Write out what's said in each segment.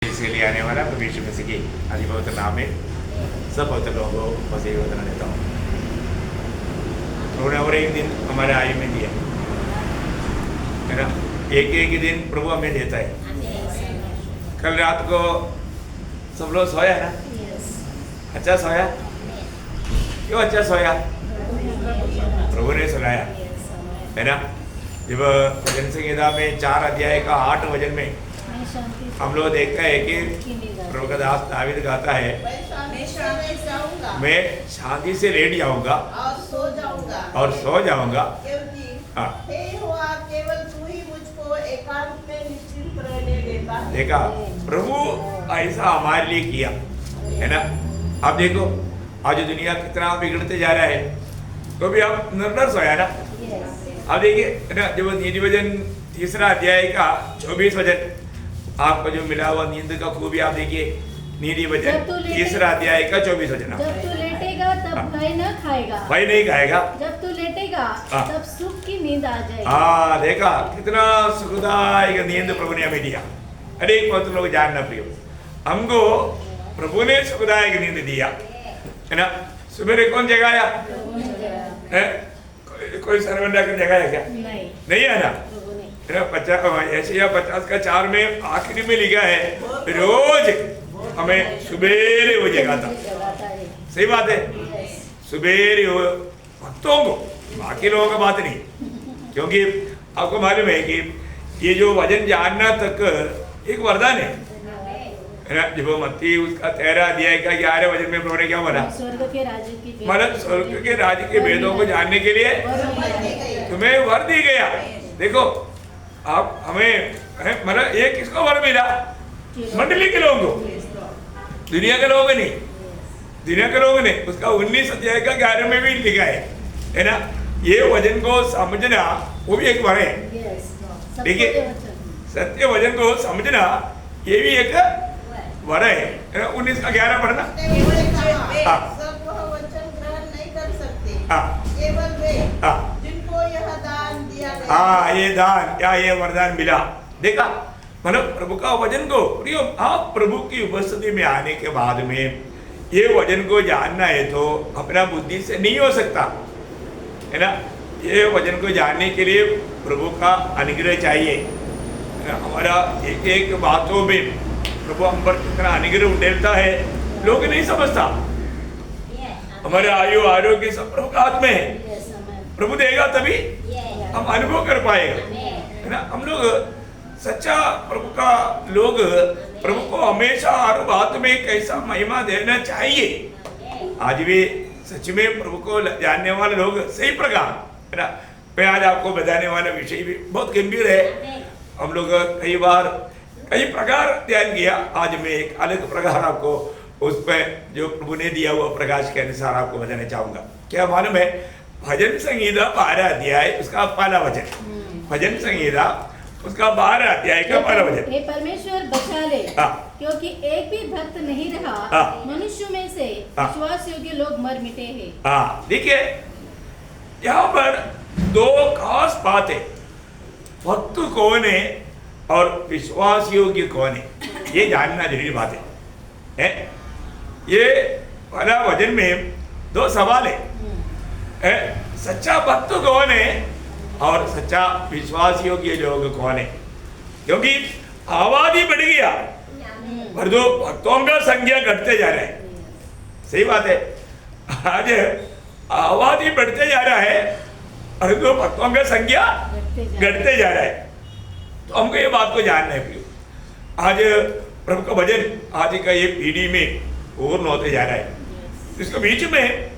इसके लिए आने वाला भविष्य में की अधिपवित्र नाम में सब पवित्र लोगों को बस यही वचन देता हूँ। उन्होंने और एक दिन हमारे आयु में दिया है ना, एक एक दिन प्रभु हमें देता है। कल रात को सब लोग सोया ना, अच्छा सोया, क्यों अच्छा सोया? प्रभु ने सुनाया है ना। जब भजन संहिता में 4 अध्याय का 8 वचन में हम लोग देखते हैं कि प्रभु का दास दावीद गाता है, मैं शांति से लेट जाऊंगा और सो जाऊंगा। केवल तू ही मुझको एकांत में निश्चिंत रहने देता है। देखा, प्रभु ऐसा हमारे लिए किया है ना। अब देखो आज दुनिया कितना बिगड़ते जा रहा है, तो भी आप निर्णय सोया ना। अब देखिए ना, जब नीति वचन 3 अध्याय का 24 वचन आपको जो मिला हुआ नींद का खूबी, आप देखिए नीति वचन 3 अध्याय का 24 वचन। जब तू लेटेगा तब भय न खाएगा, भय नहीं खाएगा। जब तू लेटेगा तब सुख की नींद आ जाएगी। हाँ देखा, कितना सुखदायक नींद प्रभु ने हमें दिया। अनेक पवित्र लोग जानना प्रिय, हमको प्रभु ने सुखदायक नींद दिया है ना। सुबह कौन जगाया है? कोई सर्वेंट आकर जगाया क्या? नहीं है ना। 50 का 4 में आखिरी में लिखा है, रोज हमें सुबेरे वो जगाता। सही बात है, सुबेरे वो भक्तों को, बाकी लोगों का बात नहीं। क्योंकि आपको मालूम है कि ये जो वचन जानना तक एक वरदान है ना। जब मत्ती उसका 13 अध्याय का 11 वचन में प्रभु ने क्या बोला? स्वर्ग के राज्य की मतलब स्वर्ग के राज्य के भेदों को जानने के लिए तुम्हें वर दी गया। देखो आप हमें मतलब ये किसको वर मिला? मंडली के लोगों को, दुनिया के लोगों को नहीं। दुनिया के लोगों ने उसका 19 अध्याय का 11 में भी लिखा है ना। ये वचन को समझना वो भी एक वर है। देखिए, सत्य वचन को समझना ये भी एक वर है। 19 का 11 पढ़ना। सब वचन ग्रहण नहीं कर सकते, केवल वे जिनको यह दान दिया गया। हाँ, ये दान क्या, ये वरदान मिला। देखा, मतलब प्रभु का वचन को आप प्रभु की उपस्थिति में आने के बाद में ये वचन को जानना है तो अपना बुद्धि से नहीं हो सकता है ना। ये वचन को जानने के लिए प्रभु का अनुग्रह चाहिए। हमारा एक एक बातों में प्रभु हम पर कितना अनुग्रह उड़ेलता है, लोग नहीं समझता। हमारे आयु आरोग्य सब प्रभु का हाथ में है। प्रभु देगा तभी हम अनुभव कर पाएगा है ना। हम लोग सच्चा प्रभु का लोग प्रभु को हमेशा हर बात में कैसा महिमा देना चाहिए। आज भी सच में प्रभु को जानने वाले लोग सही प्रकार है ना। मैं आज आपको बताने वाला विषय भी बहुत गंभीर है। हम लोग कई बार कई प्रकार ध्यान किया, आज मैं एक अलग प्रकार आपको उस पर जो प्रभु ने दिया हुआ प्रकाश के अनुसार आपको बताना चाहूंगा। क्या मालूम है? भजन संहिता 12 अध्याय उसका पहला वचन, भजन संहिता उसका 12 अध्याय का पहला वचन। हे परमेश्वर बचा ले, क्योंकि एक भी भक्त नहीं रहा। मनुष्य में से विश्वास योग्य लोग मर मिटे हैं। हाँ देखिए, यहाँ पर 2 खास बात है, भक्त कौन है और विश्वास योग्य कौन है, ये जानना जरूरी बात है। ये पहला वचन में 2 सवाल है, सच्चा भक्त कौन है और सच्चा विश्वास योग्य लोग कौन है। क्योंकि आबादी बढ़ गया पर जो भक्तों का संख्या घटते जा रहा है। सही बात है, आज आबादी बढ़ते जा रहा है और जो भक्तों का संख्या घटते जा रहा है। तो हमको ये बात को जानना है। आज प्रभु का भजन आज का ये पीढ़ी में पूर्ण होते जा रहा है। इसके बीच में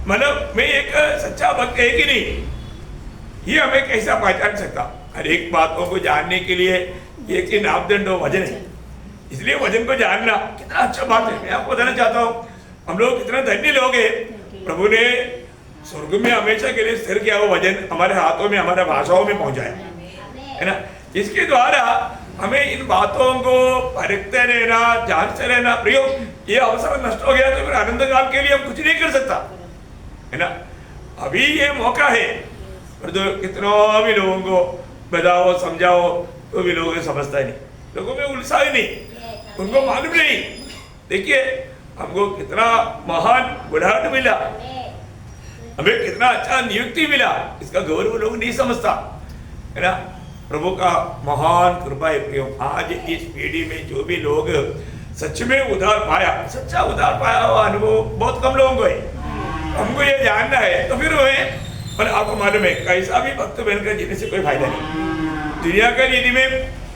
मतलब मैं एक सच्चा भक्त है कि नहीं, ये हमें कैसा पहचान सकता? हर एक बातों को जानने के लिए एक ही नामदंड वजन है। इसलिए वजन को जानना कितना अच्छा बात है। मैं आपको बताना चाहता हूँ, हम लोग कितना धन्य लोग हैं। प्रभु ने स्वर्ग में हमेशा के लिए स्थिर किया हुआ वजन हमारे हाथों में, हमारे भाषाओं में पहुंचाया है ना। इसके द्वारा हमें इन बातों को परखते रहना, जानते रहना। प्रयोग ये अवसर नष्ट हो गया तो फिर आनंद काल के लिए हम कुछ नहीं कर सकता है ना। अभी ये मौका है, और जो कितना भी लोगों को बताओ समझाओ तो भी लोगों को समझता ही नहीं, लोगों में उलझा ही नहीं उनको मालूम नहीं। देखिए हमको कितना महान बुढ़ाट मिला, हमें कितना अच्छा नियुक्ति मिला, इसका गौरव लोग नहीं समझता है ना। प्रभु का महान कृपा है प्रियो। आज इस पीढ़ी में जो भी लोग सच में उद्धार पाया, सच्चा उद्धार पाया हुआ अनुभव बहुत कम लोगों को है। हमको ये जानना है तो फिर हमें, पर आपको मालूम है कैसा भी भक्त बनकर जीने से कोई फायदा नहीं। दुनिया का रीति में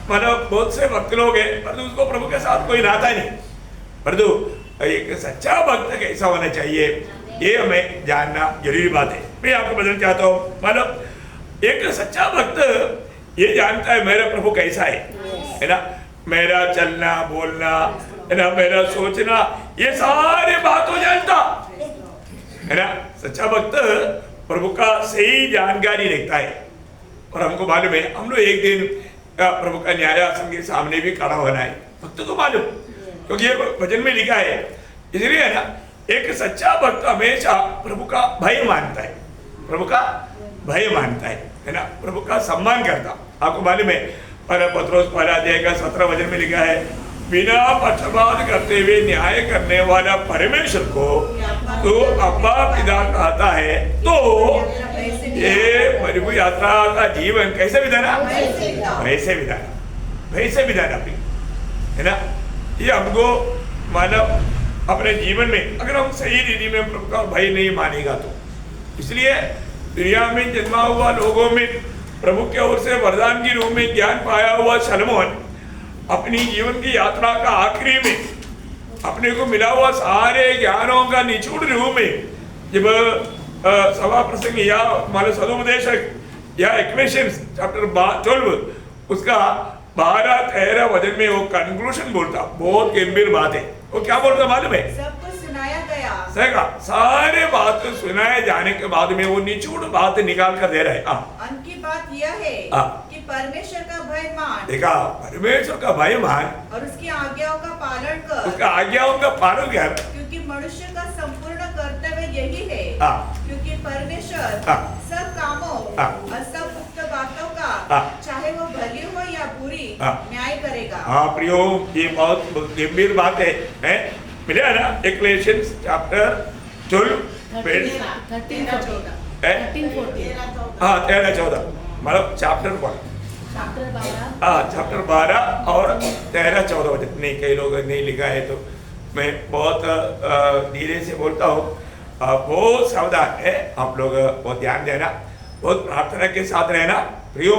मतलब बहुत से भक्त लोग हैं परंतु उसको प्रभु के साथ कोई नाता नहीं। परंतु एक सच्चा भक्त कैसा होना चाहिए ये हमें जानना जरूरी बात है। मैं आपको बताना चाहता हूँ, मतलब एक सच्चा भक्त ये जानता है मेरा प्रभु कैसा है ना। मेरा चलना बोलना है ना, मेरा सोचना, ये सारे बातों जानता है ना। सच्चा भक्त प्रभु का सही जानकारी रखता है। और हमको मालूम है हम लोग एक दिन प्रभु का न्यायासन के सामने भी खड़ा होना है, भक्त को मालूम, क्योंकि ये वचन में लिखा है। इसलिए है ना, एक सच्चा भक्त हमेशा प्रभु का भय मानता है, प्रभु का भय मानता है ना, प्रभु का सम्मान करता। आपको मालूम है पत्रोस पहला अध्याय का 17 वचन में लिखा है, बिना पक्षपात करते हुए न्याय करने वाला परमेश्वर को तो अब्बा पिता कहता है। तो ये प्रभु यात्रा का जीवन कैसे बिताना, वैसे बिताना, वैसे बिताना है ना। ये हमको मानव अपने जीवन में अगर हम सही रीति में प्रभु का भय नहीं मानेगा तो, इसलिए दुनिया में जन्मा हुआ लोगों में प्रभु के ओर से वरदान की रूप में ज्ञान पाया हुआ सलमोन अपनी जीवन की यात्रा का आखिरी में अपने को मिला हुआ सारे ज्ञानों का निचोड़ रूप में जब सभा प्रसंग या मान सदोपदेशक या इक्वेशंस चैप्टर 12 उसका 12-13 वचन में वो कंक्लूजन बोलता, बहुत गंभीर बात है। वो क्या बोलता मालूम है? सब कुछ सुनाया गया। सही, सारे बात सुनाए जाने के बाद में वो निचोड़ बात निकाल कर दे रहे हैं। अंत की बात यह है कि परमेश्वर का भय मान, देखा, परमेश्वर का भय मान और उसकी आज्ञाओं का पालन कर, उसका आज्ञाओं का पालन कर, क्योंकि मनुष्य का संपूर्ण कर्तव्य यही है। क्योंकि परमेश्वर सब कामों और सब गुप्त बातों का चाहे वो भली हो या बुरी न्याय करेगा। हाँ प्रियो, ये बहुत गंभीर बात है मिला ना। इक्लेशियंस चैप्टर 12 13-14 मतलब चैप्टर 1 चैप्टर 12 और 13-14 वचन नहीं, कई लोग नहीं लिखा है तो मैं बहुत धीरे से बोलता हूँ। बहुत सावधान है आप लोग, बहुत ध्यान देना, बहुत प्रार्थना के साथ रहना। प्रियो,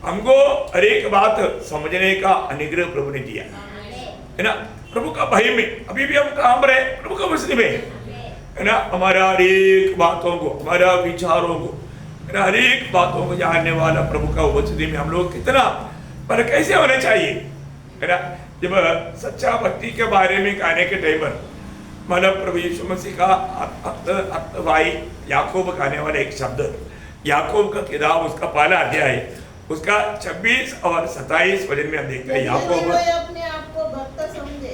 हमको हर एक बात समझने का अनुग्रह प्रभु ने दिया है ना। प्रभु का भय में अभी भी हम काम रहे, प्रभु का वचन में है ना। हमारा हर एक बातों को, हमारा विचारों को, हर एक बातों को जानने वाला प्रभु का वचन में हम लोग कितना पर कैसे होना चाहिए है ना। जब सच्चा भक्ति के बारे में कहने के टाइम पर मतलब प्रभु यीशु मसीह का भाई याकूब कहने वाला एक शब्द, याकूब का किताब उसका पहला अध्याय उसका 26 और 27 वचन में हम देखते हैं। याकूब अपने आप को भक्त समझे,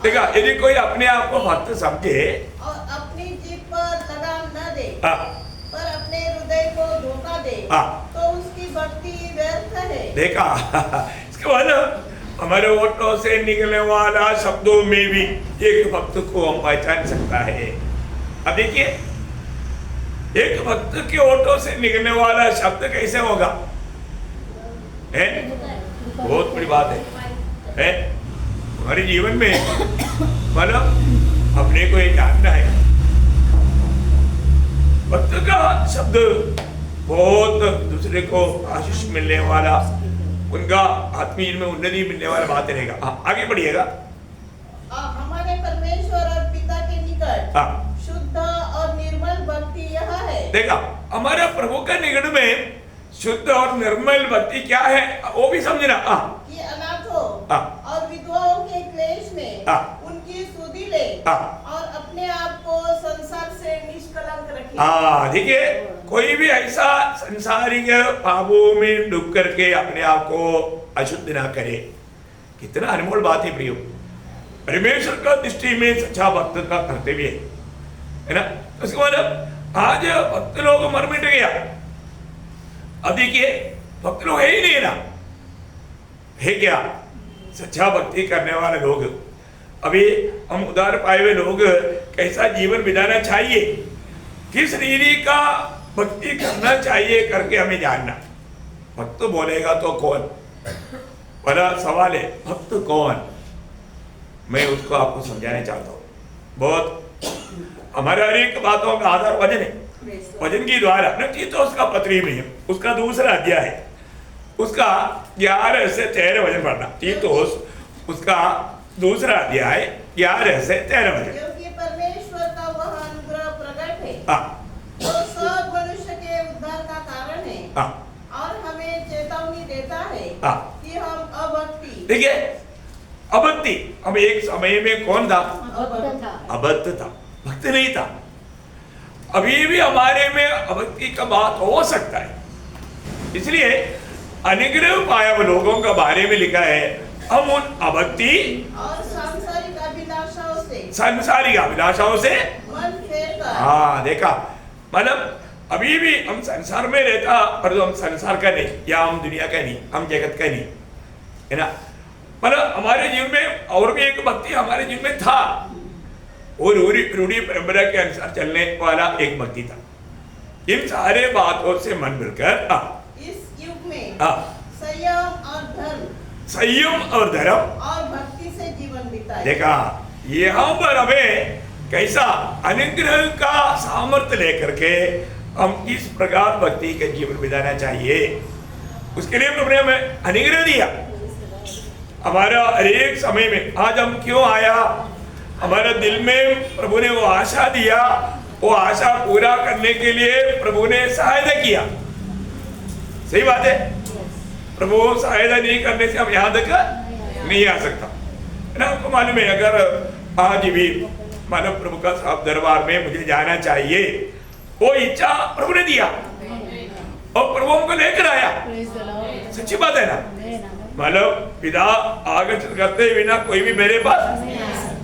देखा, यदि कोई अपने आप को भक्त समझे और अपनी जीभ पर लगाम न दे पर अपने हृदय को धोखा दे तो उसकी भक्ति व्यर्थ है। देखा, इसके बाद हमारे ओठों से निकलने वाला शब्दों में भी एक भक्त को हम पहचान सकता है। अब देखिए, एक भक्त के ओठों से निकलने वाला शब्द कैसे होगा, है बहुत बड़ी बात है हमारे जीवन में। मतलब अपने को ये जानना है, भक्त का शब्द बहुत दूसरे को आशीष मिलने वाला, उनका आत्मीय में उन्नति मिलने वाला बात रहेगा। आगे बढ़िएगा। हमारे परमेश्वर और पिता के निकट शुद्ध और निर्मल भक्ति यह है। देखा, हमारा प्रभु का निकट में शुद्ध और निर्मल भक्ति क्या है वो भी समझना। कि अनाथों और विधवाओं के क्लेश में उनकी सुधि ले और अपने आप को संसार से निष्कलंक रखे। देखिए, कोई भी ऐसा संसारिक पापों में डूब करके अपने आप को अशुद्ध ना करे। कितना अनमोल बात है प्रियो। परमेश्वर का दृष्टि में सच्चा भक्त का कर्तव्य है ना। उसके बाद आज भक्त लोग मर मिट गया। अब देखिए, भक्त लोग है ही नहीं ना, है क्या? सच्चा भक्ति करने वाले लोग, अभी हम उदार पाए हुए लोग कैसा जीवन बिताना चाहिए, किस रीति का भक्ति करना चाहिए करके हमें जानना। भक्त बोलेगा तो कौन, बड़ा सवाल है, भक्त कौन? मैं उसको आपको समझाना चाहता हूँ। बहुत हमारे हर एक बातों का आधार वचन है, वचन के द्वारा न तीतोस का पत्री में उसका दूसरा अध्याय है, उसका 11 से 13 वचन पढ़ना। तीतोस उसका दूसरा अध्याय 11 से 13 वचन। क्योंकि परमेश्वर का वह अनुग्रह प्रकट है हाँ, जो सब मनुष्य के उद्धार का कारण है हाँ, और हमें चेतावनी देता है हाँ। कि हम अभक्ति। देखिए, अभक्ति, अब एक समय में कौन था? भक्त था। अभक्त था, भक्त नहीं था। अभी भी हमारे में अभक्ति का बात हो सकता है, इसलिए अनुग्रह पाया हुए लोगों का बारे में लिखा है, हम उन अभक्ति और सांसारिक अभिलाषाओं से मन फेर कर। हाँ, देखा, मतलब अभी भी हम संसार में रहता, पर हम संसार का नहीं, या हम दुनिया का नहीं, हम जगत का नहीं, है ना। मतलब हमारे जीवन में और भी एक भक्ति हमारे जीवन में था, वो रूढ़ी परंपरा के अनुसार चलने वाला एक भक्ति था। इन सारे बातों से मन मिलकर इस युग में संयम और धर्म और भक्ति से जीवन बिताए। देखा, यहाँ पर हमें कैसा अनुग्रह का सामर्थ्य लेकर के हम इस प्रकार भक्ति के जीवन बिताना चाहिए, उसके लिए प्रभु ने हमें अनुग्रह दिया। हमारा हरेक समय में आज हम क्यों आया, हमारे दिल में प्रभु ने वो आशा दिया, वो आशा पूरा करने के लिए प्रभु ने सहायता किया। सही बात है, प्रभु सहायता नहीं करने से हम यहाँ तक नहीं आ सकता, है ना। आपको मालूम है, अगर आज भी मानव प्रभु का साहब दरबार में मुझे जाना चाहिए, वो इच्छा प्रभु ने दिया और प्रभु हमको लेकर आया। सच्ची बात है ना, मतलब पिता आगमन करते बिना कोई भी मेरे पास,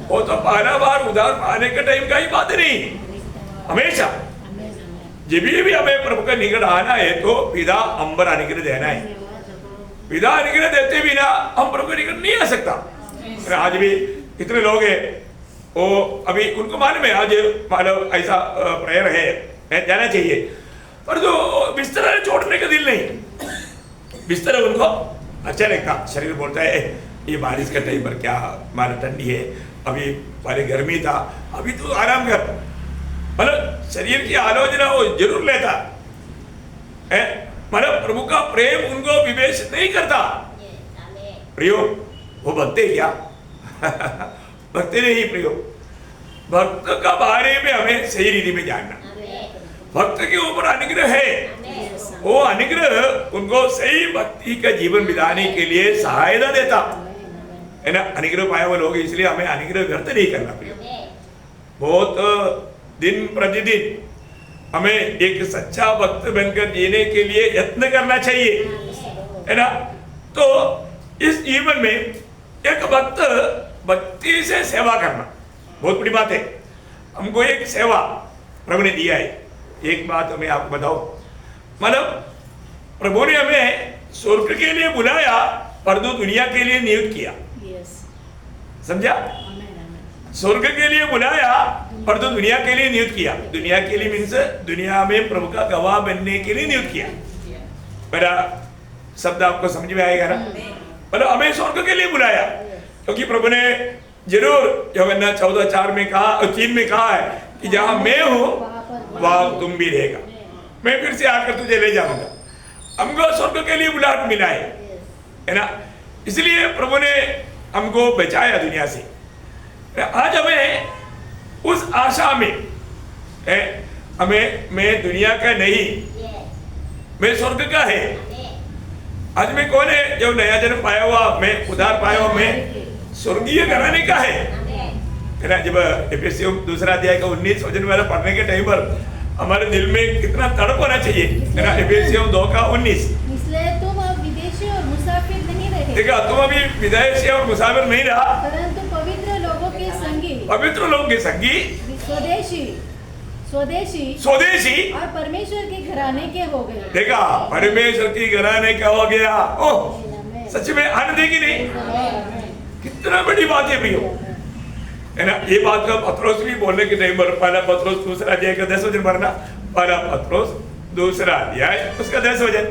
वो तो पहला बार उधार पाने के टाइम का ही बात नहीं, हमेशा जब भी हमें प्रभु का निकट आना है तो पिता अंबर अनुग्रह देना है। पिता अनुग्रह देते बिना हम प्रभु के निकट नहीं आ सकता। आज भी इतने लोग हैं, वो अभी उनको मालूम है आज मानो ऐसा प्रेयर है, जाना चाहिए, पर जो बिस्तर छोड़ने का दिल नहीं, बिस्तर उनको अच्छा लगता, शरीर बोलता है ये बारिश का टाइम पर क्या मानो ठंडी है, अभी पहले गर्मी था, अभी तो आराम कर, मतलब शरीर की आलोचना वो जरूर लेता है, मतलब प्रभु का प्रेम उनको विवेचित नहीं करता। प्रियो, वो भक्त है क्या? भक्त नहीं प्रियो, भक्त का बारे में हमें सही रीति में जानना। भक्त के ऊपर अनुग्रह है, वो अनुग्रह उनको सही भक्ति का जीवन बिताने के लिए सहायता देता है ना। अनुग्रह पाया हुए लोग, इसलिए हमें अनुग्रह व्यर्थ नहीं करना प्रियो। बहुत दिन प्रतिदिन हमें एक सच्चा भक्त बनकर जीने के लिए यत्न करना चाहिए, है ना। तो इस जीवन में एक भक्त भक्ति से सेवा करना बहुत बड़ी बात है। हमको एक सेवा प्रभु ने दिया है। एक बात मैं आपको बताऊं, मतलब प्रभु ने हमें स्वर्ग के लिए बुलाया, पर दुनिया के लिए नियुक्त किया। समझा? स्वर्ग के लिए बुलाया पर तो दुनिया के लिए नियुक्त किया। दुनिया के लिए मीन्स दुनिया में प्रभु का गवाह बनने के लिए नियुक्त किया। मेरा शब्द आपको समझ में आएगा ना? मतलब हमें स्वर्ग के लिए बुलाया, क्योंकि प्रभु ने जरूर यूहन्ना 14:4 में कहा, 3 में कहा है कि जहां मैं हूं वहां तुम भी रहेगा, मैं फिर से आकर तुझे ले जाऊंगा। हमको स्वर्ग के लिए बुलाहट मिला है ना। इसलिए प्रभु ने हमको बचाया दुनिया से। आज हमें उस आशा में हमें, मैं दुनिया का नहीं, मैं स्वर्ग का है। आज मैं कौन है? जो नया जन्म पाया हुआ, मैं उधार पाया हुआ, मैं स्वर्गीय घराने का है ना। जब एफएससी 2 अध्याय का 19 वचन वाला पढ़ने के टाइम पर हमारे दिल में कितना तड़प होना चाहिए, है ना। एफएससी 2 का 19, इसलिए तुम अब विदेशी और मुसाफिर नहीं रहे। देखा, तुम अभी विदेशी और मुसाफिर नहीं रहा, परंतु पवित्र लोगों के संगी, पवित्र लोगों के संगी, स्वदेशी और परमेश्वर के घराने के हो गए। देखा, परमेश्वर की घराने का हो गया। ओह, सच में आनंद है कि नहीं? कितना बड़ी बात है प्रियो, है ना। ये बात का पत्रोस भी बोलने की नहीं, पहला पत्रोस दूसरा अध्याय का 10 वचन पढ़ना, पहला पत्रोस दूसरा अध्याय उसका 10 वचन।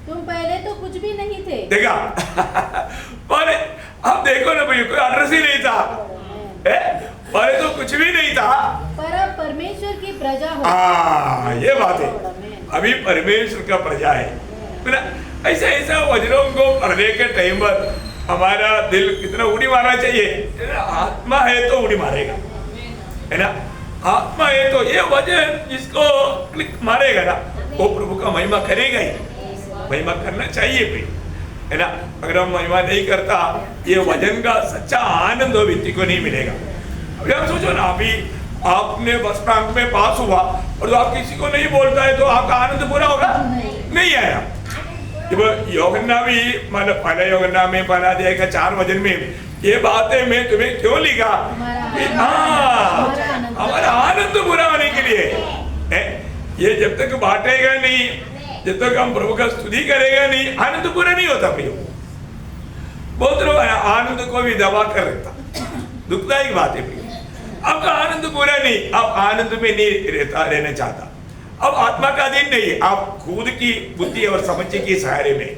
तुम पहले तो कुछ भी नहीं थे। देखा पहले अब देखो ना भैया, कोई एड्रेस ही नहीं था, पहले तो कुछ भी नहीं था, पर अब परमेश्वर की प्रजा हो। ये बात है, अभी परमेश्वर का प्रजा है ना। ऐसा ऐसा वचनों को पढ़ने के टाइम पर हमारा दिल कितना उड़ी मारना चाहिए। आत्मा है तो उड़ी मारेगा, है ना। आत्मा है तो ये वचन जिसको क्लिक मारेगा ना, वो प्रभु का महिमा करेगा ही, महिमा करना चाहिए भी, है ना। अगर हम महिमा नहीं करता, ये वचन का सच्चा आनंद वो व्यक्ति को नहीं मिलेगा। अभी आप सोचो ना, अभी आपने बस स्टैंड में पास हुआ और तो आप किसी को नहीं बोलता है तो आपका आनंद पूरा होगा नहीं आया। जब यूहन्ना भी मतलब पहले यूहन्ना में पहला अध्याय का 4 वचन में ये बातें मैं तुम्हें क्यों लिखा, हमारा आनंद पूरा होने के लिए है। ये जब तक बांटेगा नहीं, जब तक हम प्रभु का स्तुति करेगा नहीं, आनंद पूरा नहीं होता प्रियो। बहुत लोग आनंद को भी दबा कर रखता, दुखदायक बात है प्रियो। आपका आनंद पूरा नहीं, आप आनंद में नहीं रहना चाहता, अब आत्मा का दिन नहीं, आप खुद की बुद्धि और समझ के सहारे में।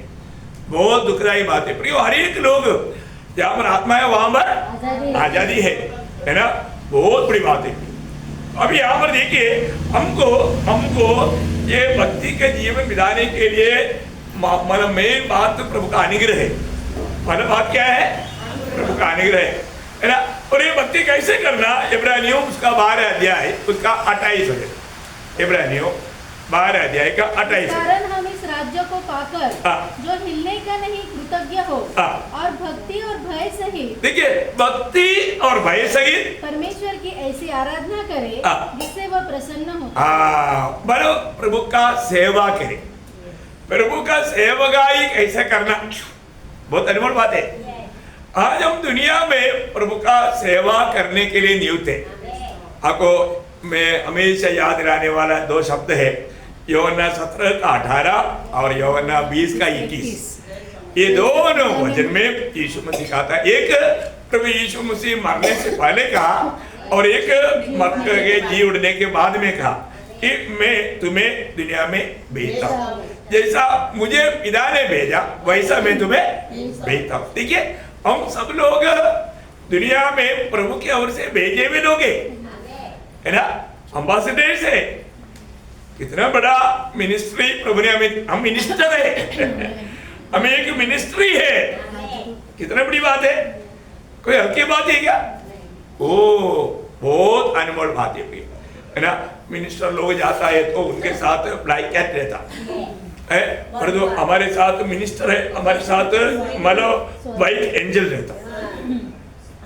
बहुत दुखदायी बात है प्रियो। हर एक लोग जहाँ पर आत्मा है वहां पर आजादी है ना, बहुत बड़ी बात है। अभी यहाँ पर देखिए, हमको ये भक्ति के जीवन बिताने के लिए मतलब मेन बात तो प्रभु का अनुग्रह है। मतलब बात क्या है, प्रभु का अनुग्रह है ना। और ये भक्ति कैसे करना, इब्रानियों उसका 12 अध्याय उसका 28 वचन, इब्रानियों 12 अध्याय का 28। कारण हम इस राज्य को पाकर जो हिलने का नहीं कृतज्ञ हो और भक्ति और भय सहित, देखिए भक्ति और भय सहित परमेश्वर की ऐसी आराधना करे जिससे वह प्रसन्न हो। बनो प्रभु का सेवा करे। प्रभु का सेवकाई कैसे करना, बहुत अनमोल बात है। आज हम दुनिया में प्रभु का सेवा करने के लिए नियुक्त है। आपको मैं हमेशा याद रहने वाला 2 शब्द है, यूहन्ना 17 का 18 और यूहन्ना 20 का 21। ये दोनों वचन में यीशु मसीह कहता है, एक प्रभु यीशु मसीह मरने से पहले कहा और एक मर के जी उड़ने के बाद में कहा कि मैं तुम्हें दुनिया में भेजता हूँ, जैसा मुझे पिता ने भेजा वैसा मैं तुम्हें भेजता हूँ। देखिए हम सब लोग दुनिया में प्रभु की ओर से भेजे हुए लोग है ना, अम्बासडर से। कितना बड़ा मिनिस्ट्री प्रभु ने हमें, हम मिनिस्टर है हमें एक मिनिस्ट्री है, कितना बड़ी बात है, कोई हल्की बात है क्या? ओ बहुत अनमोल बात है ना। मिनिस्टर लोग जाता है तो उनके साथ ब्लैक कैट रहता है, पर जो हमारे साथ मिनिस्टर है हमारे साथ मतलब व्हाइट एंजल रहता।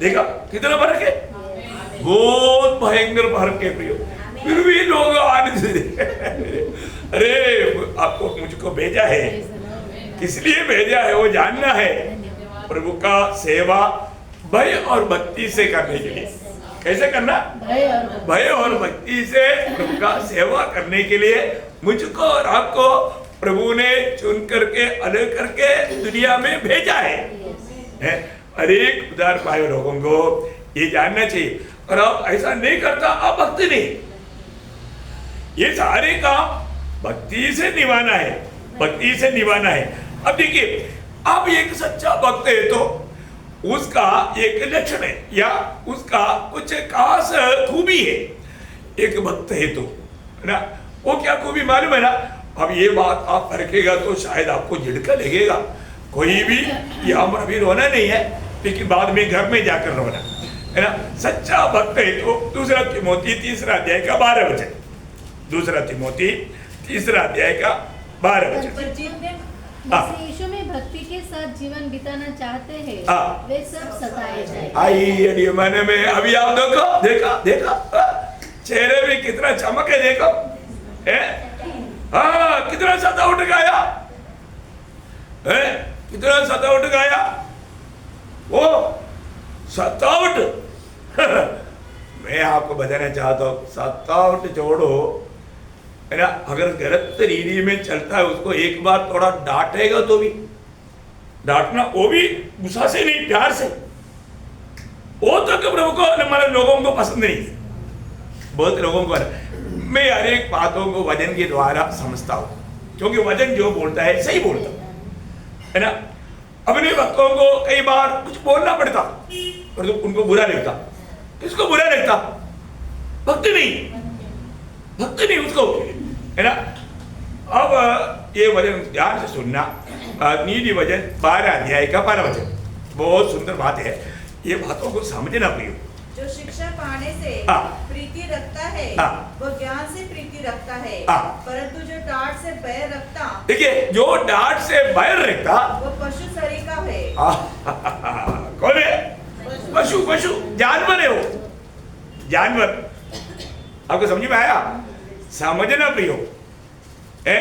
देखा कितना फर्क है, बहुत भयंकर फर्क है प्रियो। फिर भी लोग आनंद अरे आपको मुझको भेजा है, किस लिए भेजा है वो जानना है। प्रभु का सेवा भय और भक्ति से करने के लिए। कैसे करना? भय और भक्ति से प्रभु का सेवा करने के लिए मुझको और आपको प्रभु ने चुन करके अलग करके दुनिया में भेजा है। हर एक उदार पाए लोगों को ये जानना चाहिए। और आप ऐसा नहीं करता, आप भक्ति नहीं। ये सारे काम भक्ति से निभाना है, भक्ति से निभाना है। अब देखिए, आप एक सच्चा भक्त है तो उसका एक लक्षण है या उसका कुछ खास खूबी है। एक भक्त है तो ना, वो क्या खूबी मालूम है ना? अब ये बात आप परखेगा तो शायद आपको झिड़का लगेगा। कोई भी यहाँ पर अभी रोना नहीं है, लेकिन बाद में घर में जाकर रोना है ना। सच्चा भक्त है तो 2 तिमोथी 3 अध्याय का 12 वचन, 2 तिमोथी 3 अध्याय का 12 वचन। यीशु में भक्ति के साथ जीवन बिताना चाहते हैं, वे सब सताए जाएंगे। मन में अभी आप देखो, देखा चेहरे में कितना चमक है, देखो कितना सतावट गाया है, कितना सतावट गाया। वो सतावट मैं आपको बताना चाहता हूँ, सतावट छोड़ो है ना। अगर गलत रीति में चलता है उसको एक बार थोड़ा डांटेगा तो भी डांटना, वो भी गुस्सा से नहीं, प्यार से बातों को मतलब लोगों को पसंद नहीं, बहुत लोगों को मैं हर एक बातों को वचन के द्वारा समझता हूँ, क्योंकि वचन जो बोलता है सही बोलता है ना। अपने भक्तों को कई बार कुछ बोलना पड़ता और तो उनको बुरा लगता। किसको बुरा लगता? भक्त नहीं उसको, है ना। अब ये वचन ध्यान से सुनना, नीति वचन 12 अध्याय का 12 वचन, बहुत सुंदर बात है, ये बातों को समझना प्रियो। जो शिक्षा पाने से प्रीति रखता है वो ज्ञान से प्रीति रखता है, परंतु जो डांट से बैर रखता, देखिए जो डांट से बैर रखता वो पशु सरीका है। कौन है? पशु जानवर है वो, जानवर। आपको समझ में आया? समझना प्रियो है।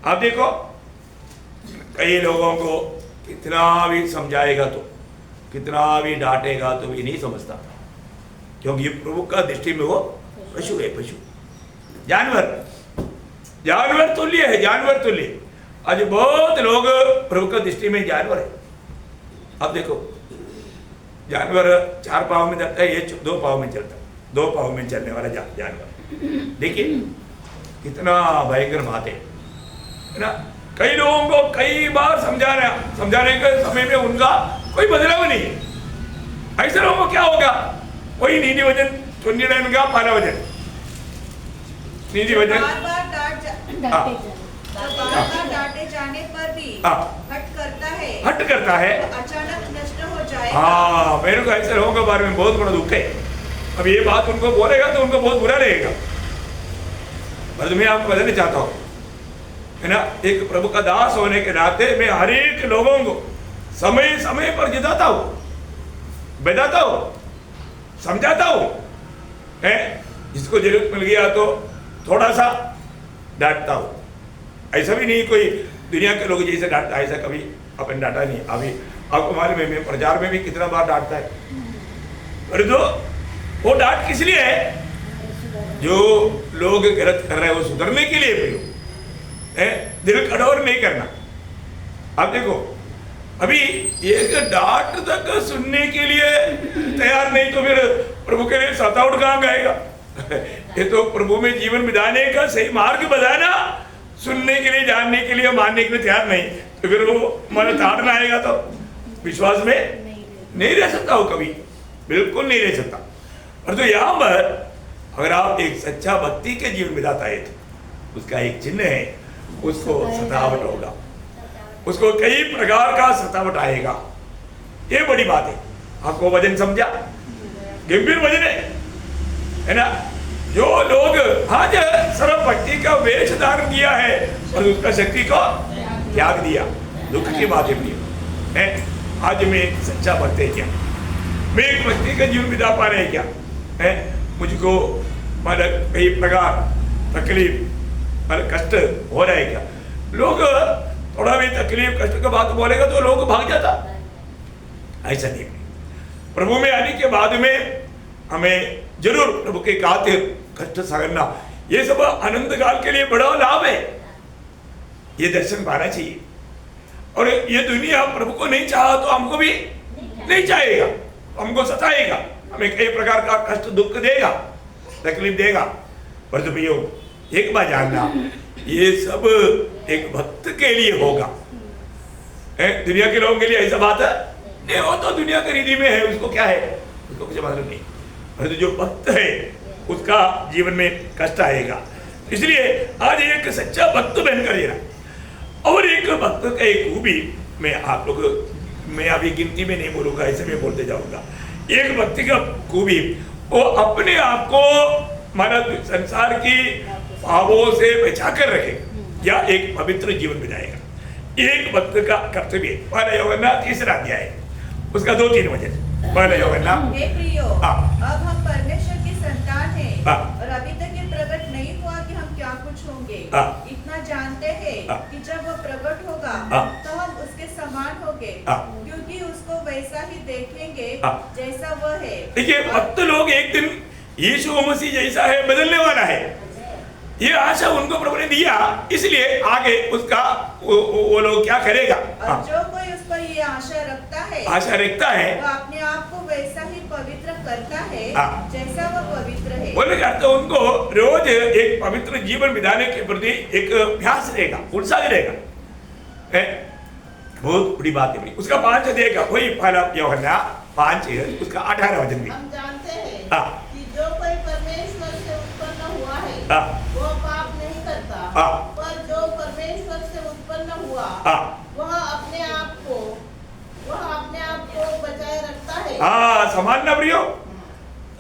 आप देखो कई लोगों को कितना भी समझाएगा तो, कितना भी डांटेगा तो भी नहीं समझता, क्योंकि प्रभु का दृष्टि में वो पशु है, पशु जानवर तुल्य है, जानवर तुल्य। आज बहुत लोग प्रभु का दृष्टि में जानवर है। अब देखो जानवर 4 पाँव में चलता है, ये 2 पाँव में चलता है, 2 पाँव में चलने वाला जानवर। देखिए कितना भयंकर बात है ना। कई लोगों को कई बार समझाने के समय में उनका कोई बदलाव नहीं है। ऐसे लोगों को क्या होगा? वही नीति वचन सुनने का 12 वचन, नीति वचन बार डांटे जाने पर भी हट करता है तो अचानक नष्ट हो जाएगा। हाँ, मेरे को ऐसे लोगों के बारे में बहुत बड़ा दुख है। अब ये बात उनको बोलेगा तो उनको बहुत बुरा लगेगा, पर मैं आपको बताना चाहता हूँ, है ना, एक प्रभु का दास होने के नाते मैं हर एक लोगों को समय समय पर जिताता हूँ, बताता हूँ, समझाता हूँ, है। जिसको जरूरत मिल गया तो थोड़ा सा डांटता हूँ। ऐसा भी नहीं कोई दुनिया के लोग जैसे डांटता है, ऐसा कभी अपन डांटा नहीं। अभी आपको मालूम है मैं प्रचार में भी कितना बार डांटता है, पर तो वो डांट किस लिए है? जो लोग गलत कर रहे हैं वो सुधरने के लिए प्रयोग है, दिल कठोर नहीं करना। आप देखो अभी एक डांट तक सुनने के लिए तैयार नहीं तो फिर प्रभु के लिए सताउट कहाँ गाएगा? ये तो प्रभु में जीवन बिताने का सही मार्ग बताना, सुनने के लिए, जानने के लिए, मानने के लिए तैयार नहीं तो फिर वो मन ताड़ना आएगा तो विश्वास में नहीं रह सकता हो, कभी बिल्कुल नहीं रह सकता। और तो यहाँ पर अगर आप एक सच्चा भक्ति के जीवन बिताता है तो उसका एक चिन्ह है, उसको सतावट होगा, उसको कई प्रकार का सतावट आएगा। ये बड़ी बात है। आपको वजन समझा? गंभीर वजन है ना। जो लोग आज सर्व भक्ति का वेश धारण किया है और उसका शक्ति को त्याग दिया, दुख की बात है। आज मैं एक सच्चा भक्त है क्या? मैं एक भक्ति का जीवन बिता पा रहे क्या? है मुझको मतलब कई प्रकार तकलीफ मतलब कष्ट हो रहा है क्या? लोग थोड़ा भी तकलीफ कष्ट का बात बोलेगा तो लोग भाग जाता, ऐसा नहीं। प्रभु में आने के बाद में हमें जरूर प्रभु के खातिर कष्ट सहना, ये सब अनंत काल के लिए बड़ा लाभ है। ये दर्शन पाना चाहिए। और ये दुनिया प्रभु को नहीं चाहा तो हमको भी नहीं चाहेगा, हमको सताएगा, हमें कई प्रकार का कष्ट दुख देगा, तकलीफ देगा। पर तो भैया एक बात जानना, ये सब एक भक्त के लिए होगा। दुनिया के लोगों के लिए ऐसा बात है नहीं, हो तो दुनिया की रीति में है, उसको क्या है, उसको कुछ मालूम नहीं। पर तो जो भक्त है उसका जीवन में कष्ट आएगा। इसलिए आज एक सच्चा भक्त बनकर रहना। और एक भक्त का एक खूबी मैं आप लोग, मैं अभी गिनती में नहीं बोलूंगा, ऐसे में बोलते जाऊंगा। एक भक्ति का खूबी वो अपने आप को मानव संसार की भावों से बचा कर रखे या एक पवित्र जीवन बिताएगा। एक भक्त का कर्तव्य पहला यूहन्ना 3 अध्याय उसका 2-3 वचन। पहला यूहन्ना, हे प्रियो, अब हम परमेश्वर की संतान हैं और अभी तक ये प्रकट नहीं हुआ कि हम क्या कुछ होंगे। इतना जानते हैं कि जब वो प्रकट होगा तो हम उसके समान होंगे, क्योंकि उसको वैसा ही देखेंगे जैसा वह है। देखिए भक्त लोग एक दिन यीशु मसीह जैसा है, बदलने वाला है, ये आशा उनको प्रभु ने दिया। इसलिए आगे उसका वो लोग क्या करेगा? और जो कोई उस पर ये आशा रखता है वो अपने आप को वैसा ही पवित्र पवित्र करता है हाँ। जैसा वह पवित्र है। बोलने का अर्थ उनको रोज एक पवित्र जीवन बिताने के प्रति एक अभ्यास रहेगा, उत्साह रहेगा। बहुत बड़ी बात है। उसका 5 देगा वही पहला यूहन्ना 5 उसका 18 वचन भी। हम जानते हैं हाँ। कि जो कोई परमेश्वर से उत्पन्न हुआ है हाँ। वो पाप नहीं करता, हाँ। पर जो परमेश्वर से उत्पन्न हुआ हाँ। वह अपने आप को बचाए रखता है। हाँ, समान प्रियो,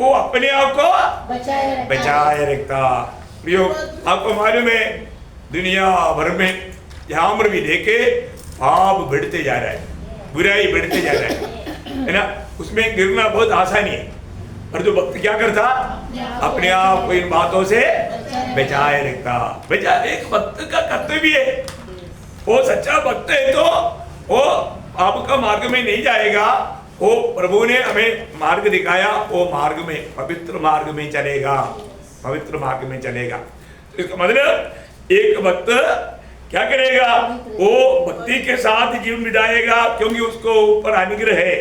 वो अपने आप को बचाए रखता। प्रियो, आपको मालूम है दुनिया भर में यहाँ पर भी देखे पाप बढ़ते जा रहा है, बुराई बढ़ते जा रहा है ना। उसमें गिरना बहुत आसानी है, और जो भक्त क्या करता, अपने आप को इन बातों से बचाए रखता। बचा एक भक्त का कर्तव्य है। वो सच्चा भक्त है तो वो पाप का मार्ग में नहीं जाएगा। वो प्रभु ने हमें मार्ग दिखाया, वो मार्ग में पवित्र मार्ग में चलेगा, पवित्र मार्ग में चलेगा। तो इसका मतलब एक भक्त क्या करेगा, वो भक्ति के साथ जीवन बिताएगा, क्योंकि उसको ऊपर अनुग्रह है।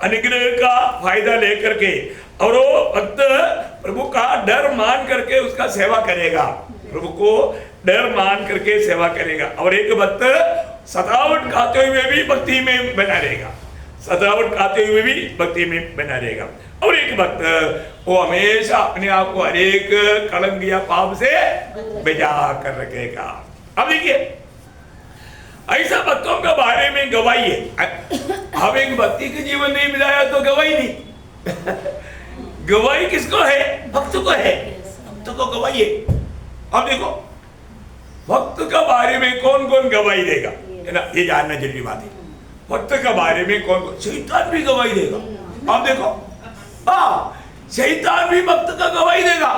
अनुग्रह का फायदा लेकर के और वो भक्त प्रभु का डर मान करके उसका सेवा करेगा, प्रभु को डर मान करके सेवा करेगा। और एक भक्त सतावट खाते हुए भी भक्ति में बना रहेगा, सतावट खाते हुए भी भक्ति में बना रहेगा। और एक भक्त वो हमेशा अपने आप को हर एक कलंक या पाप से बचा कर रखेगा। अब देखिए, ऐसा भक्तों के बारे में गवाही है। अब एक भक्ति के जीवन नहीं मिलाया तो गवाही नहीं। गवाही किसको है, भक्त को है, भक्त को गवाही है। अब देखो भक्त के बारे में कौन कौन गवाही देगा, है ना, ये जानना जरूरी बात है। भक्त के बारे में कौन कौन, शैतान भी गवाही देगा। अब देखो, हाँ, शैतान भी भक्त का गवाही देगा।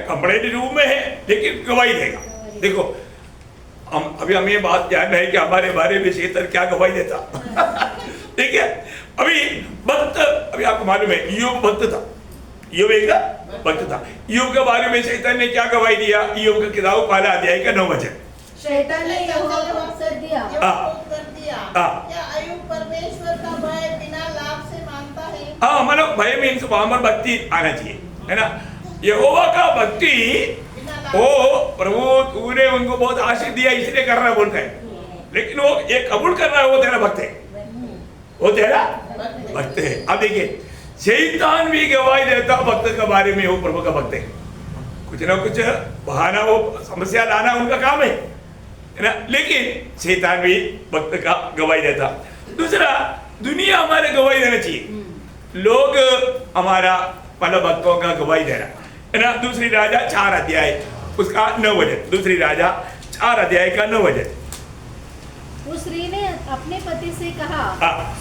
कपड़े के रूप में है लेकिन गवाही देगा। देखो हम अभी हमें बात जानना है कि हमारे बारे में शैतान क्या गवाही देता। ठीक है, अभी भक्त, अभी आपको मालूम है योग भक्त था, योग एक भक्त था। योग के बारे में शैतान ने क्या गवाही दिया, योग का किताब पहला अध्याय का 9 वचन। शैतान ने यहोवा को अवसर दिया, क्या अय्यूब परमेश्वर का भय बिना लाभ से मानता है। हाँ, मतलब भय मीन्स वहां पर भक्ति आना चाहिए, है ना। यहोवा का भक्ति, वो प्रभु तूने उनको बहुत आशीष दिया इसलिए कर रहा बोलता है, लेकिन वो ये कबूल कर रहा है, वो तेरा भक्त है, वो तेरा भक्त है। अब देखिए, शैतान भी गवाही देता भक्त के बारे में, वो प्रभु का भक्त है। कुछ ना कुछ बहाना, वो समस्या लाना उनका काम है ना, लेकिन शैतान भी भक्त का गवाही देता। दूसरा, दुनिया हमारे गवाही देना चाहिए, लोग हमारा मतलब भक्तों का गवाही दे रहा है ना। दूसरी राजा 4 अध्याय उसका 9 वचन, दूसरी राजा 4 अध्याय का 9 वचन। उस स्त्री ने अपने पति से कहा,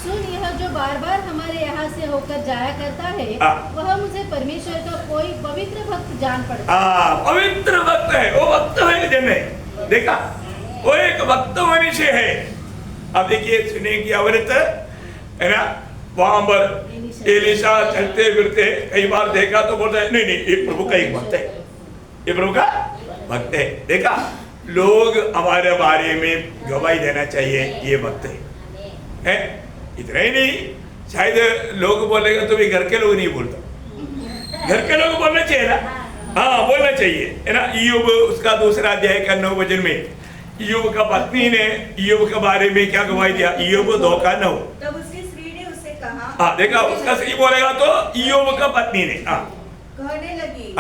सुन, यह जो बार बार हमारे यहाँ से होकर जाया करता है, वह मुझे परमेश्वर का कोई पवित्र भक्त जान पड़ता है। पवित्र भक्त है, वो भक्त है जन है। देखा, वो एक भक्त मनुष्य है। अब देखिए, सुने की औरत है ना, वहां पर एलिशा चलते फिरते कई बार देखा तो बोलता है, नहीं नहीं, ये प्रभु का एक भक्त है, ये प्रभु का भक्त है। देखा, लोग हमारे बारे में गवाही देना चाहिए, ये भक्त है। इतना ही नहीं, शायद लोग बोलेगा तो भी घर के लोग नहीं बोलता, घर के लोग बोलना चाहिए ना। हाँ, बोलना चाहिए, है ना। ईयोब उसका 2 अध्याय का 9 वचन में ईयोब का पत्नी ने ईयोब के बारे में क्या गवाही दिया, ईयोब 2:9। तब उसकी स्त्री ने उससे कहा, हाँ, देखा, उसका स्त्री बोलेगा तो ईयोब का पत्नी ने कहने लगी,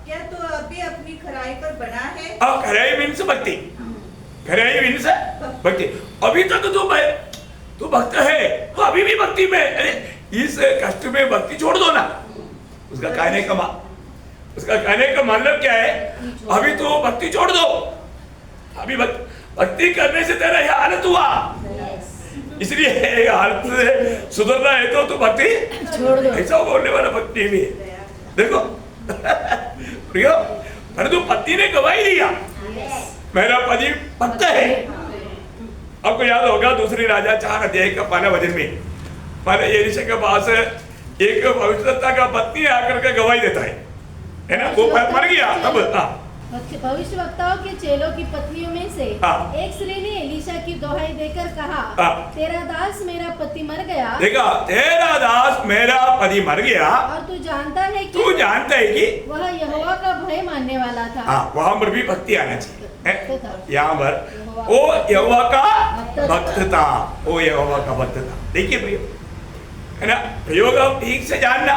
क्या तू अभी अपनी खराई पर बना है। खराई मीन्स भक्ति, खराई मीन्स भक्ति। अभी तक तो भक्त है, तो अभी भी भक्ति में, अरे इस कष्ट में भक्ति छोड़ दो ना। उसका कहने का मतलब क्या है, अभी तो भक्ति छोड़ दो, अभी भक्ति करने से तेरा यह हालत हुआ, इसलिए हालत से सुधरना है तो भक्ति छोड़ दो। ऐसा बोलने वाला भक्ति भी है। देखो प्रियो, परंतु पति ने गवाही दिया, मेरा पति भक्त है। आपको याद होगा 2 राजा 4 अध्याय का 5 वचन में, पहले एलिशा के पास एक पवित्रता का पत्नी आकर के गवाही देता है ना। वो मर गया, तब भविष्य वक्ताओं के चेलों की पत्नियों में से एक स्त्री ने एलीशा की दोहाई देकर कहा, तेरा दास मेरा पति मर गया। देखा, तेरा दास मेरा पति मर गया, और तू जानता है कि वह यहोवा का भय मानने वाला था। वहां पर भी भक्ति आना चाहिए। यहाँ पर वो यहोवा का भक्त था, वो यहोवा का भक्त था। देखिए भैया, है ना, प्रयोग ठीक से जानना,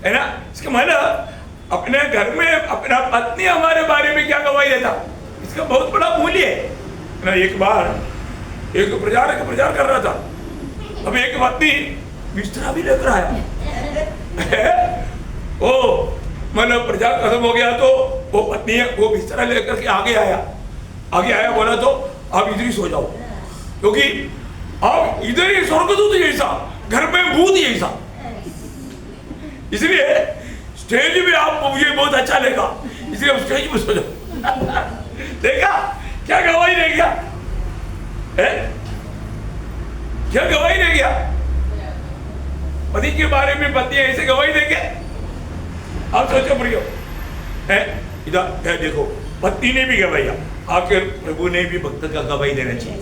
है ना। इसका मतलब अपने घर में अपना पत्नी हमारे बारे में क्या गवाही देता, इसका बहुत बड़ा मूल्य है ना। एक बार एक प्रचार कर रहा था, अब एक पत्नी बिस्तरा भी लेकर आया। ओ मतलब प्रचार खत्म हो गया तो वो पत्नी वो बिस्तरा लेकर के आगे आया, बोला तो आप इधर ही सो जाओ, क्योंकि आप इधर ही स्वर्गदूत जैसा, घर में भूत जैसा, इसलिए स्टेज में आप मुझे बहुत अच्छा लगा, इसलिए हम स्टेज में सो जाओ। देखा क्या गवाही दे गया, क्या गवाही दे गया। पति के बारे में पत्नी ऐसे गवाही देंगे, आप सोचो प्रियो, है इधर देखो, पत्नी ने भी गवाही, आखिर प्रभु ने भी भक्त का गवाही देना चाहिए,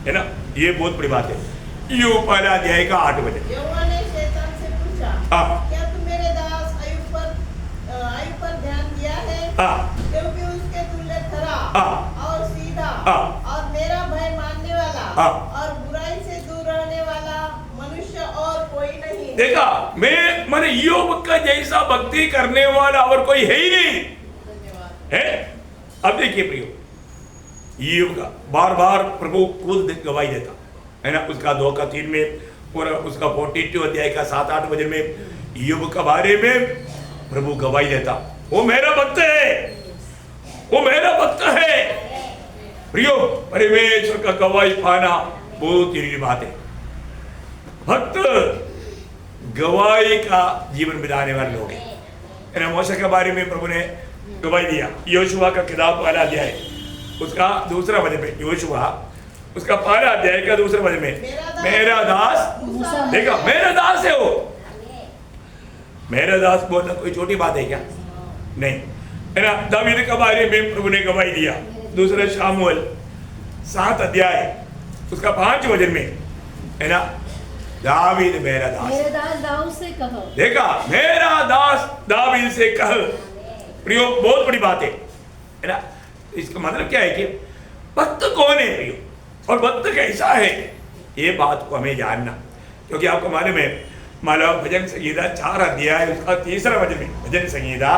है ना। ये बहुत बड़ी बात है। यो पहला अध्याय का 8 बजे यहोवा ने शैतान से पूछा, क्या तू मेरे दास आयु पर ध्यान दिया है, क्योंकि उसके तुल्य खरा और सीधा और मेरा भय मानने वाला और बुराई से दूर रहने वाला मनुष्य और कोई नहीं। देखा, मैंने ईयोब का जैसा भक्ति करने वाला और कोई है ही नहीं है। अब देखिए प्रियो, ईयोब का बार बार प्रभु खुद गवाही देता है ना, उसका 2:3 में और उसका 42 अध्याय का 7-8 बजे में ईयोब के बारे में प्रभु गवाही देता, वो मेरा भक्त है, वो मेरा भक्त है। प्रियो, परमेश्वर का गवाही पाना बहुत जरूरी बात है। भक्त गवाही का जीवन बिताने वाले लोग हैं ना। मूसा के बारे में प्रभु ने गवाही दिया, योशुआ का किताब पहला अध्याय उसका 2 वचन में, योशुआ उसका पहला अध्याय का 2 वचन में, मेरा दास, देखा मेरा दास है वो। मेरा दास बोलना कोई छोटी बात है क्या? नहीं, है ना। दावीद के बारे में प्रभु ने गवाही दिया, 2 शामुएल 7 अध्याय उसका 5 वचन में, है ना। दावीद मेरा दास दाऊद से कहो, देखा, मेरा दास दावीद से कह। प्रियो, बहुत बड़ी बात है ना। इसका मतलब क्या है कि भक्त कौन है प्रियो, और भक्त कैसा है, ये बात को हमें जानना। क्योंकि आपको मालूम है, मानो भजन संहिता 4 अध्याय उसका 3 वचन में, भजन संहिता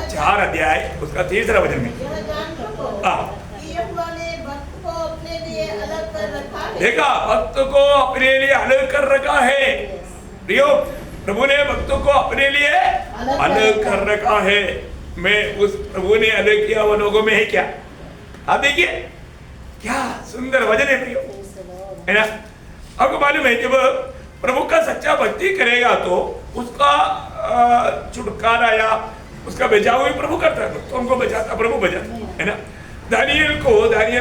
4 अध्याय उसका 3 वचन में, देखा भक्त को अपने लिए अलग कर रखा है। प्रियो, प्रभु ने भक्तों को अपने लिए अलग कर रखा है। मैं उस प्रभु ने अलग किया वो लोगों में है क्या? आप देखिए क्या सुंदर वचन है प्रियो, है ना। आपको मालूम है, जब प्रभु का सच्चा भक्ति करेगा तो उसका छुटकारा या उसका बचाव भी प्रभु करता है, तो हमको बचाता प्रभु बचाता है ना। दानियल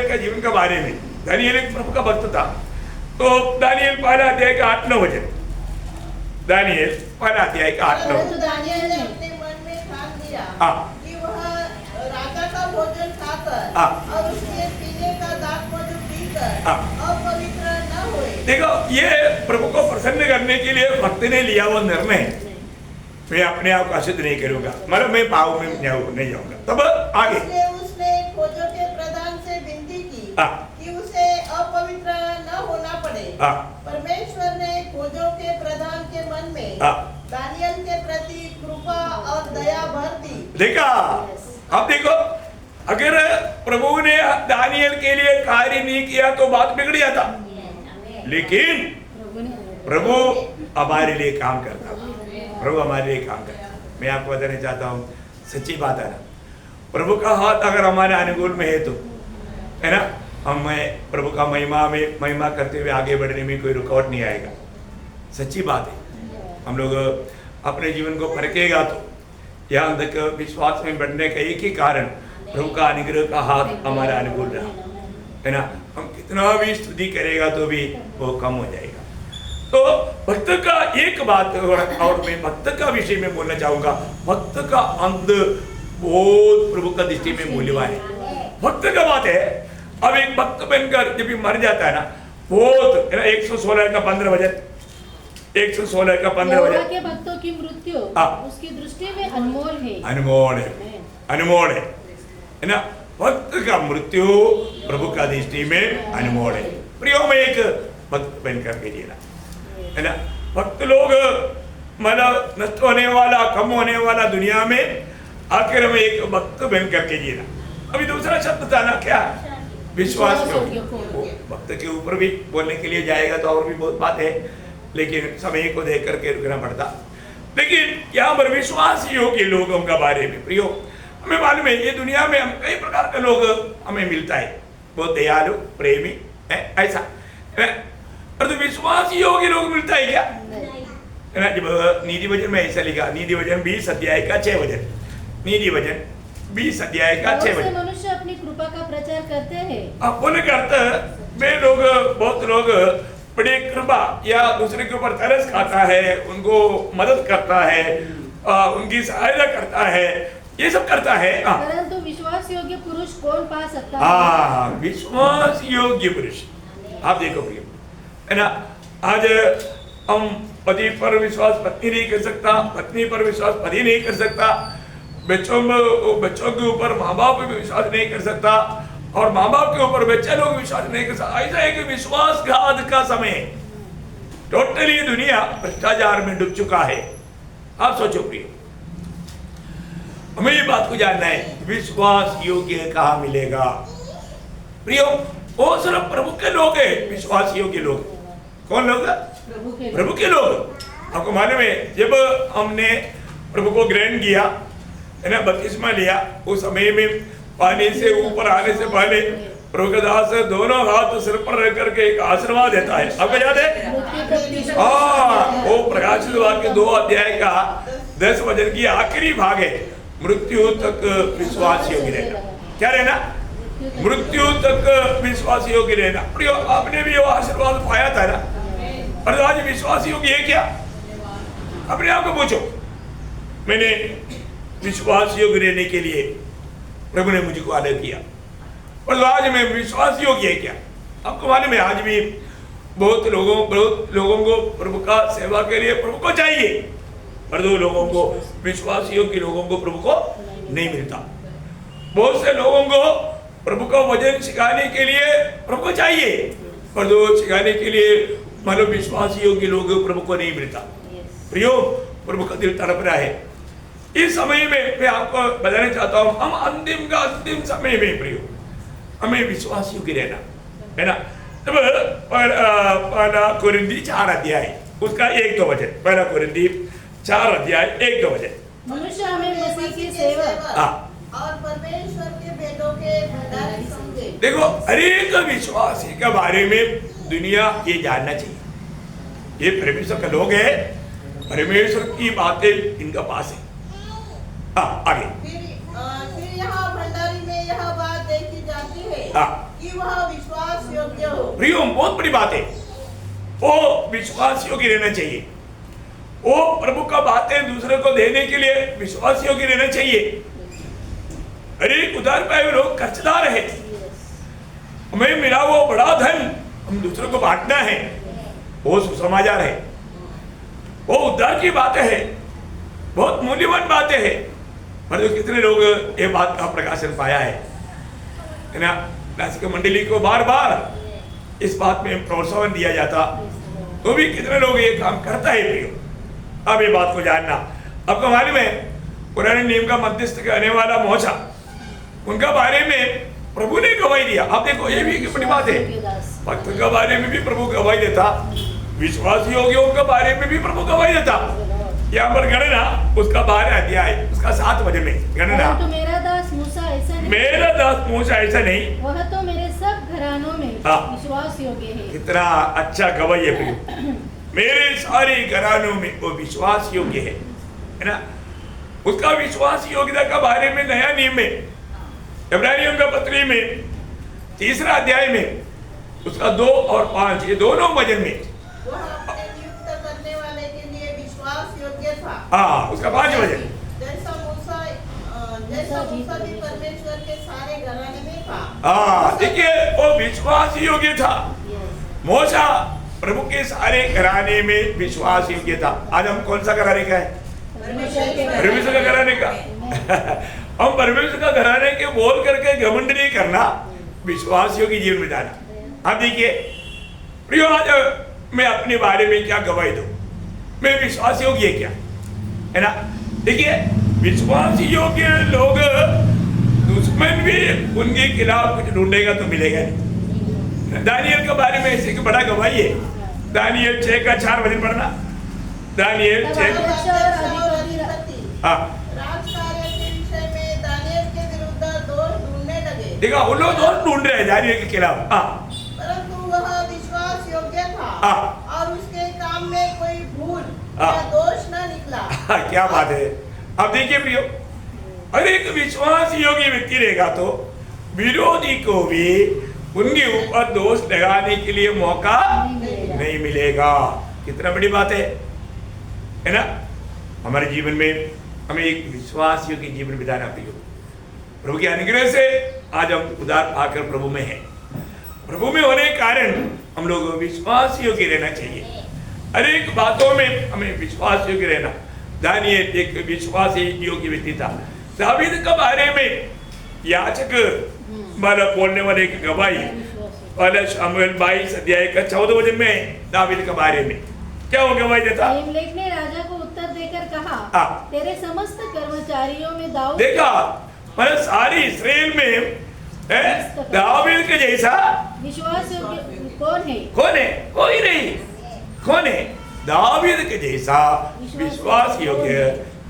का जीवन के बारे में, दानियल एक प्रभु का भक्त था, तो दानियल पहला अध्याय का 8-9 वचन, दानियल पहला अध्याय का 8-9। दानियल ने अपने मन में ठान लिया कि वह राजा का भोजन खाकर और उसके पीने का दाख मधु पीकर अपवित्र न होए। देखो, ये प्रभु को प्रसन्न करने के लिए भक्त ने लिया वो निर्णय, मैं अपने आप को अशुद्ध नहीं करूंगा, मतलब मैं पाप में नहीं जाऊंगा। तब आगे उसने खोजों के प्रधान से विनती की कि उसे अपवित्र न होना पड़े। परमेश्वर ने खोजों के प्रधान के मन में दानियल के प्रति कृपा और दया भर दी। देखा, अब देखो, अगर प्रभु ने दानियल के लिए कार्य नहीं किया तो बात बिगड़ जाता, लेकिन प्रभु हमारे लिए काम करता, प्रभु हमारे लिए काम करता। मैं आपको बताना चाहता हूँ, सच्ची बात है ना, प्रभु का हाथ अगर हमारे अनुकूल में है तो, है ना, हमें प्रभु का महिमा करते हुए आगे बढ़ने में कोई रुकावट नहीं आएगा। सच्ची बात है। हम लोग अपने जीवन को परखेगा तो यहाँ तक विश्वास में बढ़ने का एक ही कारण प्रभु का अनुग्रह का हाथ हमारे अनुकूल रहा, है ना। हम कितना भी स्तुति करेगा तो भी वो कम हो जाएगा। तो भक्त का एक बात और मैं भक्त का विषय में बोलना चाहूंगा, भक्त का अंत बहुत प्रभु का दृष्टि में मूल्यवान है। भक्त का बात है, अब एक भक्त बनकर जब भी मर जाता है ना, बहुत 116 का 15 वचन, 116 का 15 यहोवा वचन। के भक्तों की मृत्यु हाँ। उसकी दृष्टि में अनमोल है। अनमोल है, अनमोल है ना। भक्त का मृत्यु प्रभु का दृष्टि में अनमोल है। प्रियो में एक भक्त बनकर के जीना है ना। भक्त लोग मतलब नष्ट होने वाला, कम होने वाला दुनिया में, आखिर में एक भक्त बन करके जीना। अभी दूसरा शब्द था ना, क्या? विश्वास योग्य। भक्त के ऊपर भी बोलने के लिए जाएगा तो और भी बहुत बात है, लेकिन समय को देख करके रुकना पड़ता। लेकिन यहाँ पर विश्वास योग्य लोगों का बारे में प्रियो, हमें मालूम है ये दुनिया में हम कई प्रकार के लोग हमें मिलता है, बहुत दयालु, प्रेमी है, ऐसा है। और तो विश्वास योग्य लोग मिलता है क्या? है ना। जब नीति वचन में ऐसा लिखा, नीति वचन 20 अध्याय का 6 वचन, नीति वचन 20 अध्याय का 6 वचन। मनुष्य अपनी कृपा का प्रचार करते हैं। अब बोले करते वे लोग, बहुत लोग बड़े कृपा या दूसरे के ऊपर तरस खाता है, उनको मदद करता है, उनकी सहायता करता है, ये सब करता है। परंतु विश्वास योग्य पुरुष कौन पा सकता है? विश्वास योग्य पुरुष। आप देखो प्रिय, है ना। आज हम पति पर विश्वास पत्नी नहीं कर सकता, पत्नी पर विश्वास पति नहीं कर सकता, बच्चों के ऊपर माँ बाप भी विश्वास नहीं कर सकता, और माँ बाप के ऊपर बच्चे लोग विश्वास नहीं कर सकता। ऐसा है कि विश्वासघात का समय, टोटली दुनिया भ्रष्टाचार में डूब चुका है। आप सोचो प्रिय, हमें ये बात को जानना है, विश्वास योग्य कहाँ मिलेगा? प्रियो, वो सिर्फ प्रभु के लोग हैं विश्वास योग्य लोग। कौन लोग? प्रभु के लोग। आपको मालूम है, जब हमने प्रभु को ग्रहण किया है ना, बपतिस्मा लिया, उस समय में पानी से ऊपर आने से पहले प्रभु के दास दोनों हाथ सिर पर रख करके एक आशीर्वाद देता है। आपको याद है? वो प्रकाशित वाक्य 2 अध्याय का 10 वचन की आखिरी भाग है, मृत्यु तक विश्वास योग्य रहना। क्या रहना? मृत्यु तक विश्वास योग्य रहना। प्रियो, आपने भी वो आशीर्वाद पाया था ना, और आज विश्वास योग्य है क्या? अपने आप को पूछो। मैंने विश्वास योग्य रहने के लिए प्रभु ने मुझको आदेश किया, और आज मैं विश्वास योग्य है क्या? आपको मालूम है, आज भी बहुत लोगों को प्रभु का सेवा के लिए प्रभु को चाहिए, और 2 लोगों को, विश्वास योग्य लोगों को प्रभु को नहीं मिलता। बहुत से लोगों को प्रभु का वचन सिखाने के लिए प्रभु को चाहिए, पर 2 सिखाने के लिए मतलब विश्वास योग्य लोग प्रभु को नहीं मिलता। प्रियो, प्रभु का दिल तड़प रहा है। इस समय में मैं आपको बताना चाहता हूँ, हम अंतिम समय में प्रियो, हमें विश्वास योग्य रहना है ना। जब पहला कोरिन्थी 4 अध्याय उसका 1-2 वचन, पहला कोरिन्थी 4 अध्याय 1-2 वचन। मनुष्य हमें मसीह की सेवा और परमेश्वर के वेदों के भंडार समझे। देखो, हर एक विश्वासी के बारे में दुनिया ये जानना चाहिए, ये परमेश्वर के लोग हैं, परमेश्वर की बातें इनका पास है। आगे फिर यहाँ भंडारी में यह बात देखी जाती है कि वह विश्वास योग्य हो। प्रियो, बहुत बड़ी बात है, वो विश्वास योग्य रहना चाहिए। वो प्रभु का बातें दूसरे को देने के लिए विश्वास योग्य रहना चाहिए। अरे उधार पाए हुए लोग खर्चदार है, हमें मिला वो बड़ा धन हम दूसरों को बांटना है, वो सुसमाचार है, वो उद्धार की बातें है, बहुत मूल्यवान बातें है। पर जो कितने लोग ये बात का प्रकाशन पाया है ना, नासिक मंडली को बार बार इस बात में प्रोत्साहन दिया जाता, तो भी कितने लोग ये काम करता है प्रियो। अब ये बात को जानना, आपको मालूम है, पुराने नियम का मध्यस्थ कहने वाला मोशा, उनका बारे में प्रभु ने गवाही दिया। आप देखो, ये भी बड़ी बात है, भक्त के बारे में भी प्रभु गवाही देता, विश्वास योग्यों के बारे में भी प्रभु गवाही देता। यहाँ पर गणना उसका 12 अध्याय उसका 7 वचन में गणना, तो मेरा दास मूसा ऐसा नहीं, मेरा दास मूसा ऐसा नहीं, वह तो मेरे सब घरानों में विश्वास योग्य है। कितना अच्छा गवाही है प्रियो, मेरे सारे घरानों में वो विश्वास योग्य है ना। उसका विश्वास योग्यता का बारे में नया नियम में इब्रानियों का पत्री में 3 अध्याय में उसका 2 और 5 ये दोनों वचन में वह अपने नियुक्त करने वाले के लिए विश्वास योग्य था। उसका 5 वचन। जैसा सभी परमेश्वर के सारे घराने में था। हाँ देखिए वो विश्वास योग्य था। मूसा प्रभु के सारे घराने में विश्वास योग्य था। आज हम कौन सा घराने का है? परमेश्वर का घराने का। हम परमेश्वर का घराने के बोल करके घमंड नहीं करना, विश्वास योग्य जीवन बिताना। अब देखिए प्रियो, आज मैं अपने बारे में क्या गवाही दूं? मैं विश्वास योग्य क्या है ना? देखिए विश्वास योग्य लोग, दुश्मन भी उनके खिलाफ कुछ ढूंढेगा तो मिलेगा नहीं। दानियल के बारे में ऐसे बड़ा गवाही है। दानियल 6 का 4 वचन पढ़ना। दानियल 6 देखा, उन लोग दोष ढूंढ रहे हैं दानियल के खिलाफ। परंतु वह विश्वास योग्य था और उसके काम में कोई भूल या दोष न निकला। क्या बात है। अब देखिए प्रियो, अगर एक विश्वास योग्य व्यक्ति रहेगा तो विरोधी को भी उनके ऊपर दोष लगाने के लिए मौका नहीं मिलेगा। कितना बड़ी बात है ना? हमारे जीवन में हमें एक विश्वास योग्य जीवन बिताना प्रियो। प्रभु के अनुग्रह से आज हम उदार पाकर प्रभु में हैं। प्रभु में होने के कारण हम लोग विश्वास योग्य रहना चाहिए। हर एक बातों में हमें विश्वास योग्य रहना। दानियल एक विश्वास योग्य व्यक्ति था। दावीद के बारे में याजक बोलने वाले एक गवाही पहला शमूएल 22 अध्याय का 14 वचन में दावीद के बारे में क्या वो गवाही देता? एलीमेलेक ने राजा को उत्तर देकर कहा, तेरे समस्त कर्मचारियों में दाऊद देखा, मतलब सारी इस्राएल में दावीद के जैसा विश्वास योग्य कौन है? कौन है? कोई नहीं। कौन है? दावीद के जैसा विश्वास योग्य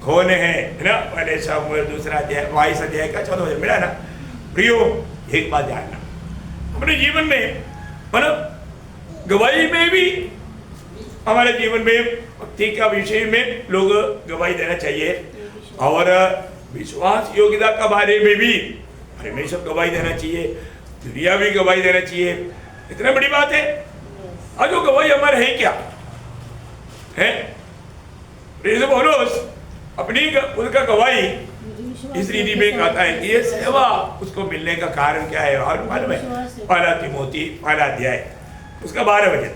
कौन है ना? पहले शमूएल 2 अध्याय 22 अध्याय का 14 वचन मिला ना। प्रियो, एक बात जानना, अपने जीवन में मतलब गवाही में भी, हमारे जीवन में भक्ति का विषय में लोग गवाही देना चाहिए और विश्वास योग्यता के बारे में भी परमेश्वर गवाही देना चाहिए, दुनिया भी गवाही देना चाहिए। इतना बड़ी बात है। आज वो गवाही हमारे है क्या है? पौलुस अपनी उसका गवाही इस रीति में कहता है कि ये सेवा उसको मिलने का कारण क्या है? और मालूम है, पहला तिमोथी 1 अध्याय उसका 12 वचन,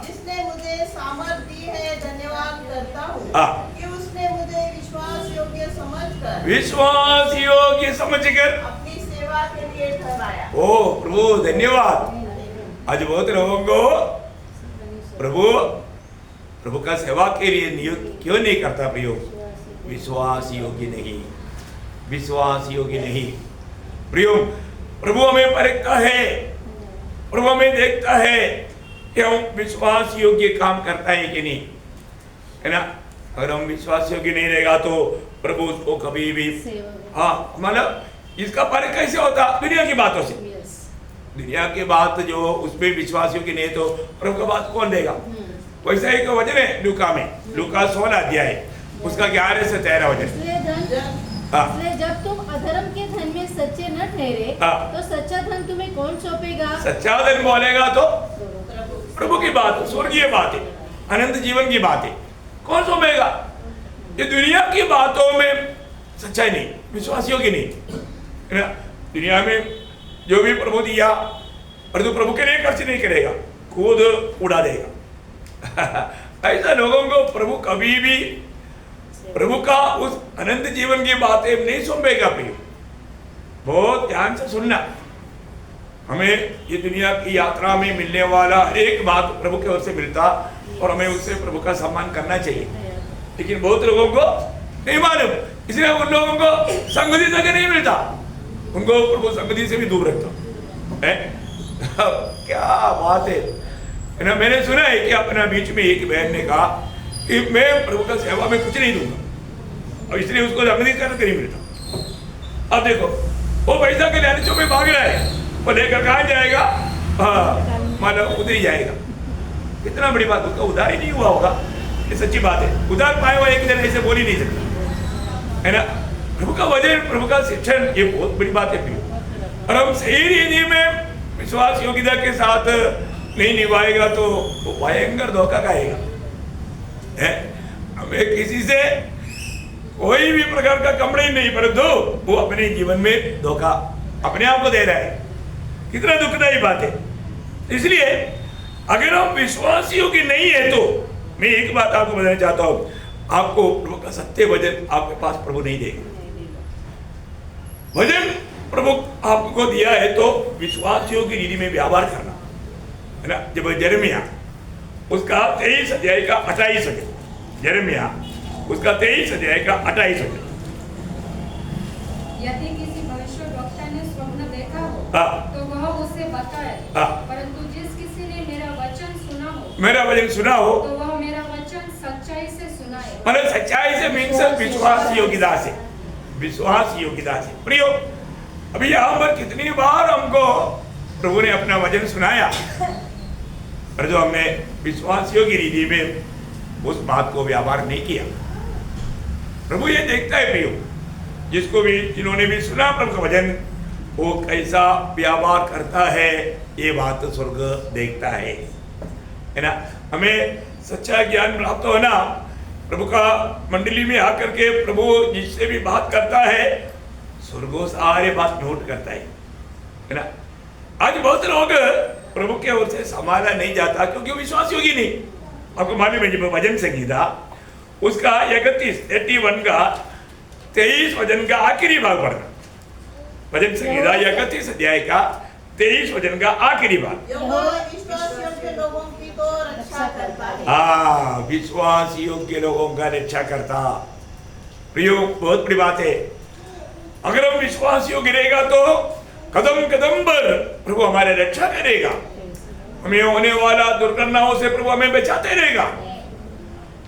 जिसने मुझे सामर्थ दी है, धन्यवाद करता हूँ कि उसने मुझे विश्वास योग्य समझकर अपनी सेवा के लिए ठहराया। ओ प्रभु धन्यवाद। आज बहुत लोगों को प्रभु का सेवा के लिए नियुक्त क्यों नहीं करता? प्रयोग विश्वास योग्य नहीं, विश्वास योग्य नहीं। प्रियो, प्रभु हमें परखता है, प्रभु हमें देखता है कि हम विश्वास योग्य काम करता है कि नहीं, है ना? अगर हम विश्वास योग्य नहीं रहेगा तो प्रभु उसको कभी भी मतलब इसका परख कैसे होता? दुनिया की बातों से। दुनिया की बात जो उसमें विश्वास योग्य नहीं तो प्रभु का बात कौन देगा? वैसा एक वचन है लूका में, लूका 16 अध्याय उसका 11 से 13 वचन। इसलिए जब तुम अधर्म के धन में सच्चे न ठहरे तो सच्चा धन तुम्हें कौन सौंपेगा? सच्चा धन बोलेगा तो प्रभु की बात, स्वर्गीय बात है, अनंत जीवन की बात है, कौन सौंपेगा? ये दुनिया की बातों में सच्चाई नहीं, विश्वास योग्य नहीं, है ना? दुनिया में जो भी प्रभु दिया और तो प्रभु के लिए खर्च नहीं करेगा, खुद उड़ा देगा। ऐसा लोगों को प्रभु कभी भी प्रभु का उस अनंत जीवन की बातें नहीं सौंपेगा। प्रिय, बहुत ध्यान से सुनना। हमें ये दुनिया की यात्रा में मिलने वाला हर एक बात प्रभु की ओर से मिलता और हमें उससे प्रभु का सम्मान करना चाहिए, लेकिन बहुत लोगों को नहीं मालूम, इसलिए उन लोगों को संगति तक नहीं मिलता, उनको प्रभु संगति से भी दूर रखता है। क्या बात है ना? मैंने सुना है कि अपना बीच में एक बहन ने कहा कि मैं प्रभु का सेवा में कुछ नहीं दूंगा और इसलिए उसको संगति करके नहीं मिलता। अब देखो वो पैसा के लालचों में भाग रहा है, वो लेकर कहाँ जाएगा? मानो उधर ही जाएगा। कितना बड़ी बात, उसका उधार ही नहीं हुआ होगा, ये सच्ची बात है। उधार पाए हुआ एक जन ऐसे बोल ही नहीं सकता, है ना? प्रभु का वजन, प्रभु का शिक्षण, ये बहुत बड़ी बात है। और हम सही रीति में विश्वास योग्यता के साथ नहीं निभाएगा तो वो भयंकर धोखा खाएगा। हमें किसी से कोई भी प्रकार का कंप्लेंट नहीं, परंतु वो अपने जीवन में धोखा अपने आप को दे रहा है। कितना दुखदायी बात है। इसलिए अगर हम विश्वासियों की नहीं है तो मैं एक बात आपको बताना चाहता हूं, आपको प्रभु का सत्य वचन आपके पास प्रभु नहीं देगा। वचन प्रभु आपको दिया है तो विश्वासियों की रीति में व्यवहार करना है ना। जब यिर्मयाह उसका 23 अध्याय का 28 वचन, यिर्मयाह उसका 23 अध्याय का 28 वचन, यदि किसी भविष्यवक्ता ने स्वप्न देखा हो तो वह उसे बताए, परंतु जिस किसी ने मेरा वचन सुना हो तो वह मेरा वचन सच्चाई से सुनाए। मतलब सच्चाई से मीन्स विश्वास योग्यता से, विश्वास योग्यता से। प्रियो, अभी यहाँ पर कितनी बार हमको प्रभु ने अपना वचन सुनाया, पर जो हमने विश्वासियों की रीति में उस बात को व्यवहार नहीं किया। प्रभु ये देखता है प्रियो, जिसको भी जिन्होंने भी सुना प्रभु का वचन, वो कैसा व्यवहार करता है ये बात स्वर्ग देखता है ना। हमें सच्चा ज्ञान प्राप्त होना, प्रभु का मंडली में आकर के प्रभु जिससे भी बात करता है स्वर्गों सारे बात नोट करता है ना। आज बहुत लोग प्रभु के ओर से संभाला नहीं जाता क्योंकि वो विश्वास योगी नहीं। आपको मालूम है जब भजन संगीता उसका 81 का 23 वचन का आखिरी भाग पढ़ना, भजन संगीता 31 अध्याय का 23 वचन का आखिरी भाग। लोगों की तो रक्षा करता है। हाँ, विश्वास योग्य लोगों का रक्षा करता। प्रियो, बहुत बड़ी बात है। अगर हम विश्वास योग्य रहेगा तो कदम कदम पर प्रभु हमारे रक्षा करेगा। हमें होने वाला दुर्घटनाओं से प्रभु हमें बचाते रहेगा।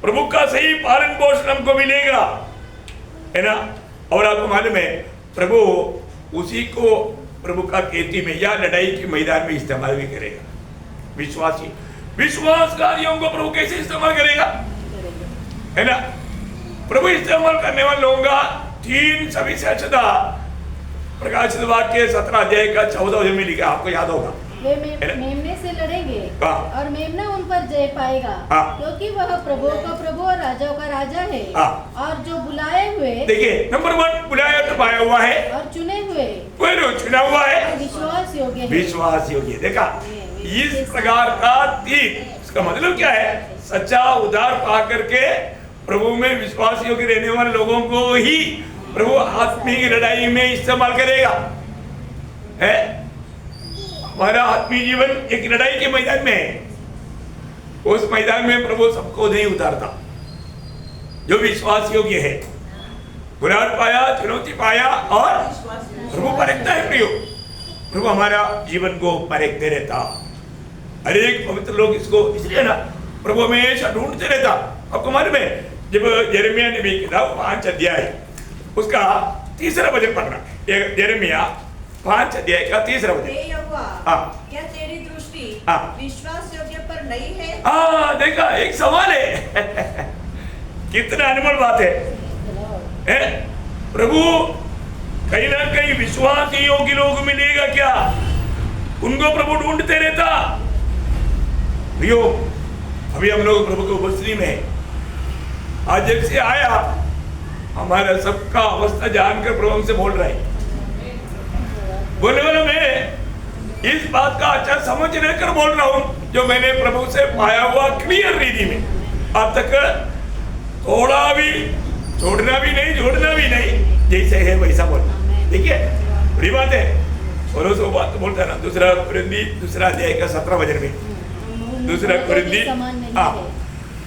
प्रभु का सही पालन पोषण हमको मिलेगा, है ना। और आपको मालूम है प्रभु उसी को प्रभु का खेती में या लड़ाई के मैदान में इस्तेमाल भी करेगा। विश्वासी विश्वासकारियों को प्रभु कैसे इस्तेमाल करेगा, है ना। प्रभु इस्तेमाल करने वाले लोगों का 3 सविशेषता प्रकाशित वाक्य 17 अध्याय का 14 वचन में लिखा, आपको याद होगा। वे मेमने से लड़ेंगे और मेमना उन पर जय पाएगा, क्योंकि वह प्रभु का प्रभु और राजाओं का राजा है। और जो बुलाए हुए, देखिए नंबर 1 बुलाया तो पाया हुआ है, और चुने हुए कोई चुना हुआ है, विश्वास योग्य है। विश्वास योग्य, देखा इस प्रकार का 3, इसका मतलब क्या है, सच्चा उद्धार पा करके प्रभु में विश्वास योग्य रहने वाले लोगों को ही प्रभु आत्मिक लड़ाई में इस्तेमाल करेगा। है हमारा आत्मिक जीवन एक लड़ाई के मैदान में है। उस मैदान में प्रभु सबको नहीं उतारता। जो विश्वास योग्य है, बुराई पाया, चुनौती पाया और प्रभु परखता है। प्रियो, प्रभु हमारा जीवन को परखते रहता। हर एक पवित्र लोग इसको इसलिए ना प्रभु हमेशा ढूंढते रहता। आपको मालूम है जब यिर्मयाह ने भी किताब 5 अध्याय उसका 3रा वचन पढ़ना, यिर्मयाह 5 अध्याय का 3रा वचन। क्या तेरी दृष्टि विश्वास योग्य पर नहीं है? देखा, एक सवाल है। कितना अनमोल बात है। प्रभु कहीं ना कहीं विश्वास योग्य लोग मिलेगा क्या, उनको प्रभु ढूंढते रहता। प्रियो, अभी हम लोग प्रभु की उपस्थिति में आज जब से आया, हमारा सबका अवस्था जानकर प्रभु हमसे बोल रहा है। बोलने वाला मैं इस बात का अच्छा समझ लेकर बोल रहा हूं जो मैंने प्रभु से पाया हुआ क्लियर रीति में। अब तक थोड़ा भी छोड़ना भी नहीं, जोड़ना भी नहीं, जैसे है वैसा बोलना। देखिए बड़ी बात है। और उस बात बोलता है ना, 2 कुरिन्थी 2 अध्याय का 17 वचन में, 2 कुरिन्थी,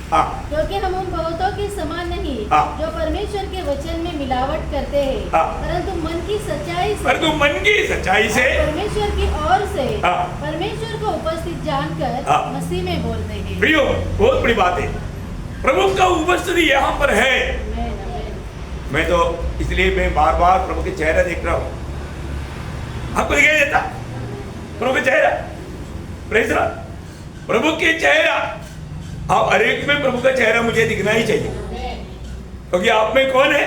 क्योंकि हम उन बहुतों के समान नहीं जो परमेश्वर के वचन में मिलावट करते हैं, परंतु मन की सच्चाई से परमेश्वर की ओर से परमेश्वर को उपस्थित जानकर मसीह में बोलते हैं। प्रियो, बहुत बड़ी बात है। प्रभु का उपस्थिति यहाँ पर है। मैं तो इसलिए मैं बार बार प्रभु के चेहरा देख रहा हूँ। आपको दिखाई देता प्रभु का चेहरा? Praise the Lord. प्रभु के चेहरा, आप हर एक में प्रभु का चेहरा मुझे दिखना ही चाहिए, क्योंकि आप में कौन है?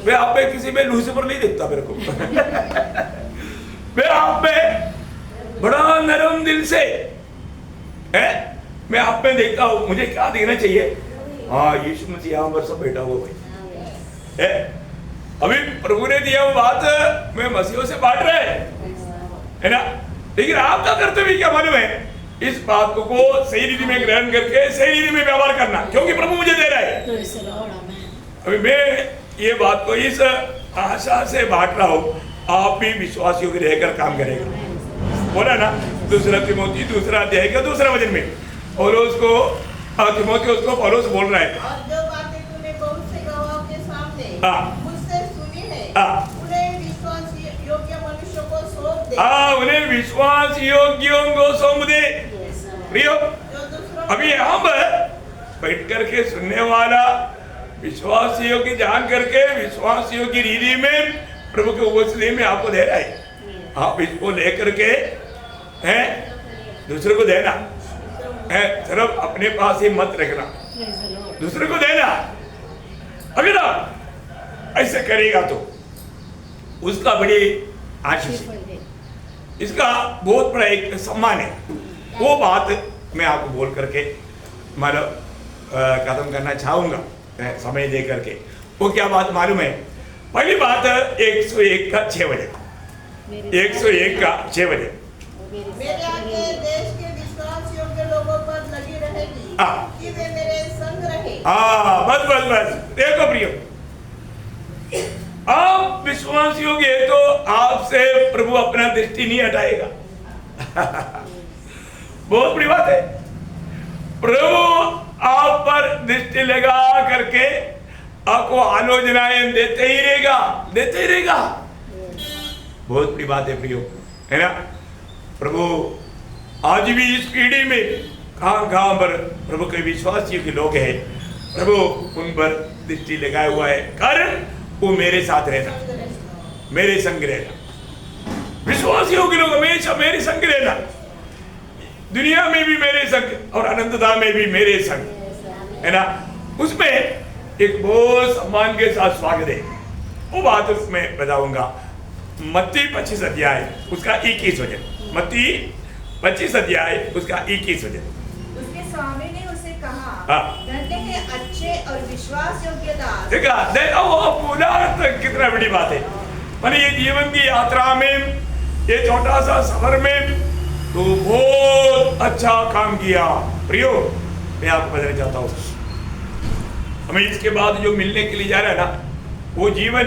मैं आप में किसी में लूसीफर नहीं दिखता मेरे को। मैं आप में बड़ा नरम दिल से है, मैं आप में देखता हूँ। मुझे क्या दिखना चाहिए? हाँ, यीशु मसीह यहाँ पर सब बैठा हुआ भाई। अभी प्रभु ने दिया वो बात मैं मसीहों से बांट रहे है ना, लेकिन आपका कर्तव्य क्या मालूम है? इस बात को सही रीति में ग्रहण करके सही रीति में व्यवहार करना, क्योंकि प्रभु मुझे दे रहा है। अभी मैं ये बात को इस आशा से बांट रहा हूँ, आप भी विश्वासियों के रहकर काम करेगा। बोला ना दूसरा तिमोथी 2 अध्याय का 2 वचन में पौलुस को तिमोथियुस को पौलुस बोल रहा है, और जो बातें तूने बहुत से गवाहों के सामने मुझसे सुनी है, उन्हें विश्वास योग्य मनुष्यों को सौंप दे। उन्हें विश्वास योग्यों को सौंप दे। प्रियो, अभी हम बैठ करके सुनने वाला विश्वास योग्य जान करके विश्वास योग्य रीति में प्रभु के उपस्थिति में आपको दे रहा है। आप इसको लेकर के हैं दूसरे को देना है, सिर्फ अपने पास ही मत रखना, दूसरे को देना। अगर आप ऐसे करेगा तो उसका बड़ी आशीष है, इसका बहुत बड़ा एक सम्मान है। वो बात मैं आपको बोल करके मतलब खत्म करना चाहूंगा समय दे करके। वो क्या बात मालूम है? पहली बात 101 का 6 बजे, 101 का 6 बजे मेरे आगे देश के विश्वास योग्य लोगों पर लगी रहेगी कि वे मेरे संग रहे। बस बस बस, देखो प्रियो, आप विश्वास योग्य है तो आपसे प्रभु अपना दृष्टि नहीं हटाएगा। बहुत बड़ी बात है। प्रभु आप पर दृष्टि लगा करके आपको आलोचनाएं देते ही रहेगा, देते ही रहेगा। बहुत बड़ी बात है प्रियो, है ना। प्रभु आज भी इस पीढ़ी में कहां पर प्रभु के विश्वासी के लोग हैं, प्रभु उन पर दृष्टि लगाया हुआ है, कारण वो मेरे साथ रहना, मेरे संग रहना। विश्वासियों के लोग हमेशा मेरे संग रहना, दुनिया में भी मेरे संग और अनंतता में भी मेरे संग, है ना। उसमें एक बहुत सम्मान के साथ स्वागत है। वो बात मैं बताऊंगा। मत्ती 25 अध्याय उसका 21 वचन, मत्ती 25 अध्याय उसका 21 वचन। उसके स्वामी ने उसे कहा, धन्य है अच्छे और विश्वास योग्य दास। देखा वो पूरा कितना बड़ी बात है। मैंने ये जीवन की यात्रा में, ये छोटा सा सफर में तो बहुत अच्छा काम किया। प्रियो, मैं आपको बताना चाहता हूँ, हमें इसके बाद जो मिलने के लिए जा रहा है ना, वो जीवन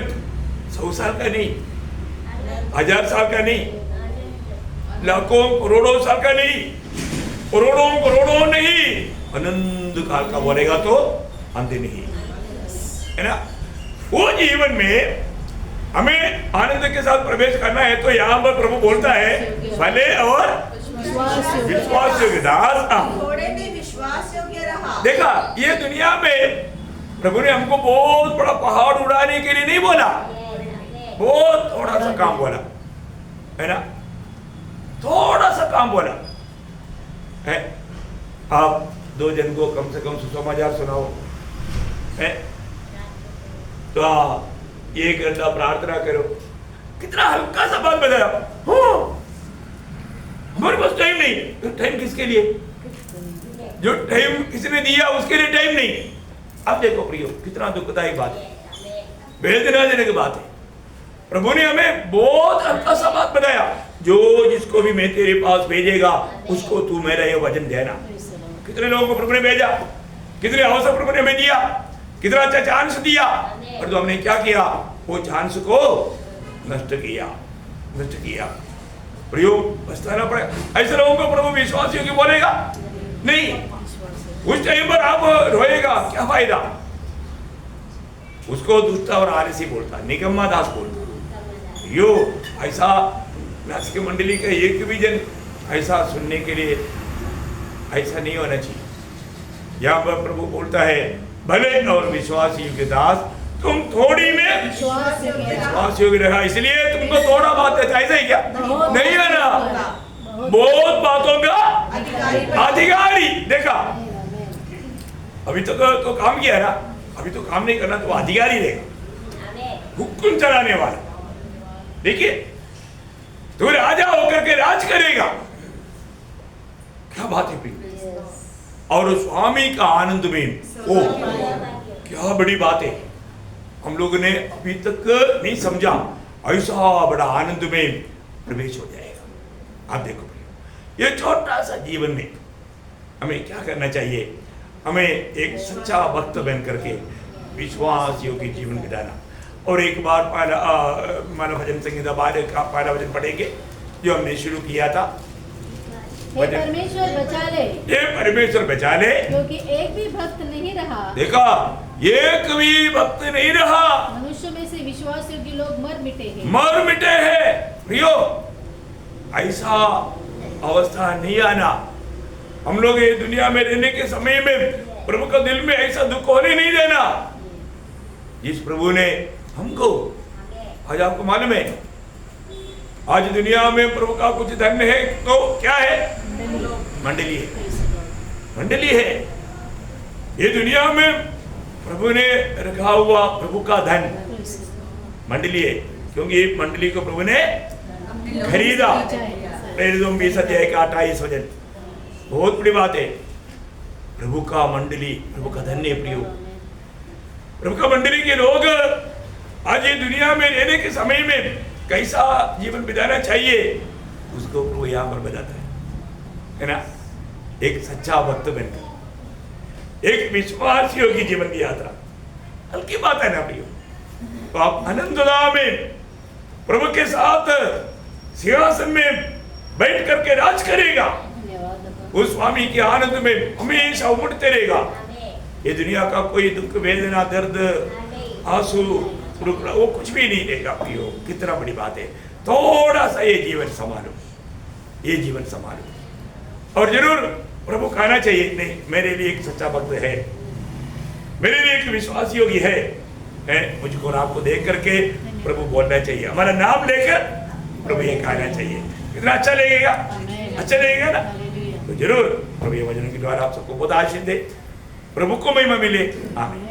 100 साल का नहीं, 1000 साल का नहीं, लाखों करोड़ों साल का नहीं, करोड़ों नहीं, अनंत काल का बोलेगा तो अंत नहीं, है ना। वो जीवन में हमें आनंद के साथ प्रवेश करना है तो यहाँ पर प्रभु बोलता है भले और विश्वास योग्य दास, थोड़े में विश्वास योग्य रहा। देखा, ये दुनिया में प्रभु ने हमको बहुत बड़ा पहाड़ उड़ाने के लिए नहीं बोला, बहुत थोड़ा सा काम बोला, है ना। थोड़ा सा काम बोला है। आप 2 जन को कम से कम सुसमाचार सुनाओ, है तो 1 घंटा प्रार्थना करो, कितना हल्का सा बात बताया। हमारे पास टाइम नहीं, तो टाइम किसके लिए? जो टाइम किसने दिया उसके लिए टाइम नहीं। अब देखो प्रियो, कितना दुखदायक बात है, वेदनाजनक बात है। प्रभु ने हमें बहुत हल्का सा बात बताया, जो जिसको भी मैं तेरे पास भेजेगा उसको तू मेरा ये वचन देना। कितने लोगों को प्रभु ने भेजा, कितने अवसर प्रभु ने हमें दिया, कितना अच्छा चांस दिया, और तो हमने क्या किया? वो चांस को नष्ट किया। प्रयोग पछताना पड़ेगा। ऐसे लोगों को प्रभु विश्वासियों की बोलेगा नहीं। उस टाइम पर आप रोएगा, क्या फायदा? उसको दुष्ट और आलसी बोलता, निकम्मा दास बोलता। यो ऐसा नासिक मंडली का एक भी जन ऐसा सुनने के लिए ऐसा नहीं होना चाहिए। यहाँ पर प्रभु बोलता है भले और विश्वासी के दास, तुम थोड़ी में विश्वास योग्य रहा, इसलिए तुमको थोड़ा बात है। ऐसा ही क्या? नहीं है ना, बहुत बातों का अधिकारी। देखा, अभी तक तो काम किया ना, अभी तो काम नहीं करना तो अधिकारी रहेगा, हुक्म चलाने वाला। देखिए, तू राजा होकर के राज करेगा, क्या बात है प्रिय। और स्वामी का आनंद में, ओ क्या बड़ी बात है। हम लोगों ने अभी तक नहीं समझा, ऐसा बड़ा आनंद में प्रवेश हो जाएगा। आप देखो ये छोटा सा जीवन में हमें क्या करना चाहिए, हमें एक सच्चा भक्त बन करके विश्वास योगी जीवन बिताना। और एक बार मानव भजन संगीता पहला भजन पढ़ेंगे जो हमने शुरू किया था। हे परमेश्वर बचा ले, ये परमेश्वर बचा ले, क्योंकि एक भी भक्त नहीं रहा। देखा, एक भी भक्त नहीं रहा। मनुष्य में से विश्वास योग्य लोग मर मिटे हैं। मर मिटे हैं। प्रियो, ऐसा अवस्था नहीं आना। हम लोग ये दुनिया में रहने के समय में प्रभु का दिल में ऐसा दुख होने नहीं देना। जिस प्रभु ने हमको, आज आपको मालूम है, आज दुनिया में प्रभु का कुछ धन है तो क्या है? मंडली है, मंडली है। ये दुनिया में प्रभु ने रखा हुआ प्रभु का धन मंडली है, क्योंकि मंडली को प्रभु ने खरीदा। 20 अध्याय का 28 वचन, बहुत बड़ी बात है। प्रभु का मंडली, प्रभु का धन है प्रियो। प्रभु का मंडली के लोग आज ये दुनिया में रहने के समय में कैसा जीवन बिताना चाहिए उसको प्रभु यहाँ पर बताता है ना। एक सच्चा भक्त बनकर, एक विश्वास योगी जीवन की यात्रा, हल्की बात है ना प्रियो। तो आप आनंदधाम में प्रभु के साथ सिंहासन में बैठ करके राज करेगा। उस स्वामी के आनंद में हमेशा उमड़ते रहेगा। ये दुनिया का कोई दुख, वेदना, दर्द, आंसू, वो कुछ भी नहीं देगा प्रियो। कितना बड़ी बात है। थोड़ा सा ये जीवन संभालो, ये जीवन संभालो। और जरूर प्रभु कहना चाहिए, नहीं मेरे लिए एक सच्चा भक्त है, मेरे लिए एक विश्वास योगी है। मुझको और आपको देख करके प्रभु बोलना चाहिए, हमारा नाम लेकर प्रभु ये कहना चाहिए। कितना अच्छा लगेगा, अच्छा लगेगा ना। तो जरूर प्रभु ये वचनों के द्वारा आप सबको बहुत आशीष दे, प्रभु को महिमा मिले। आमीन।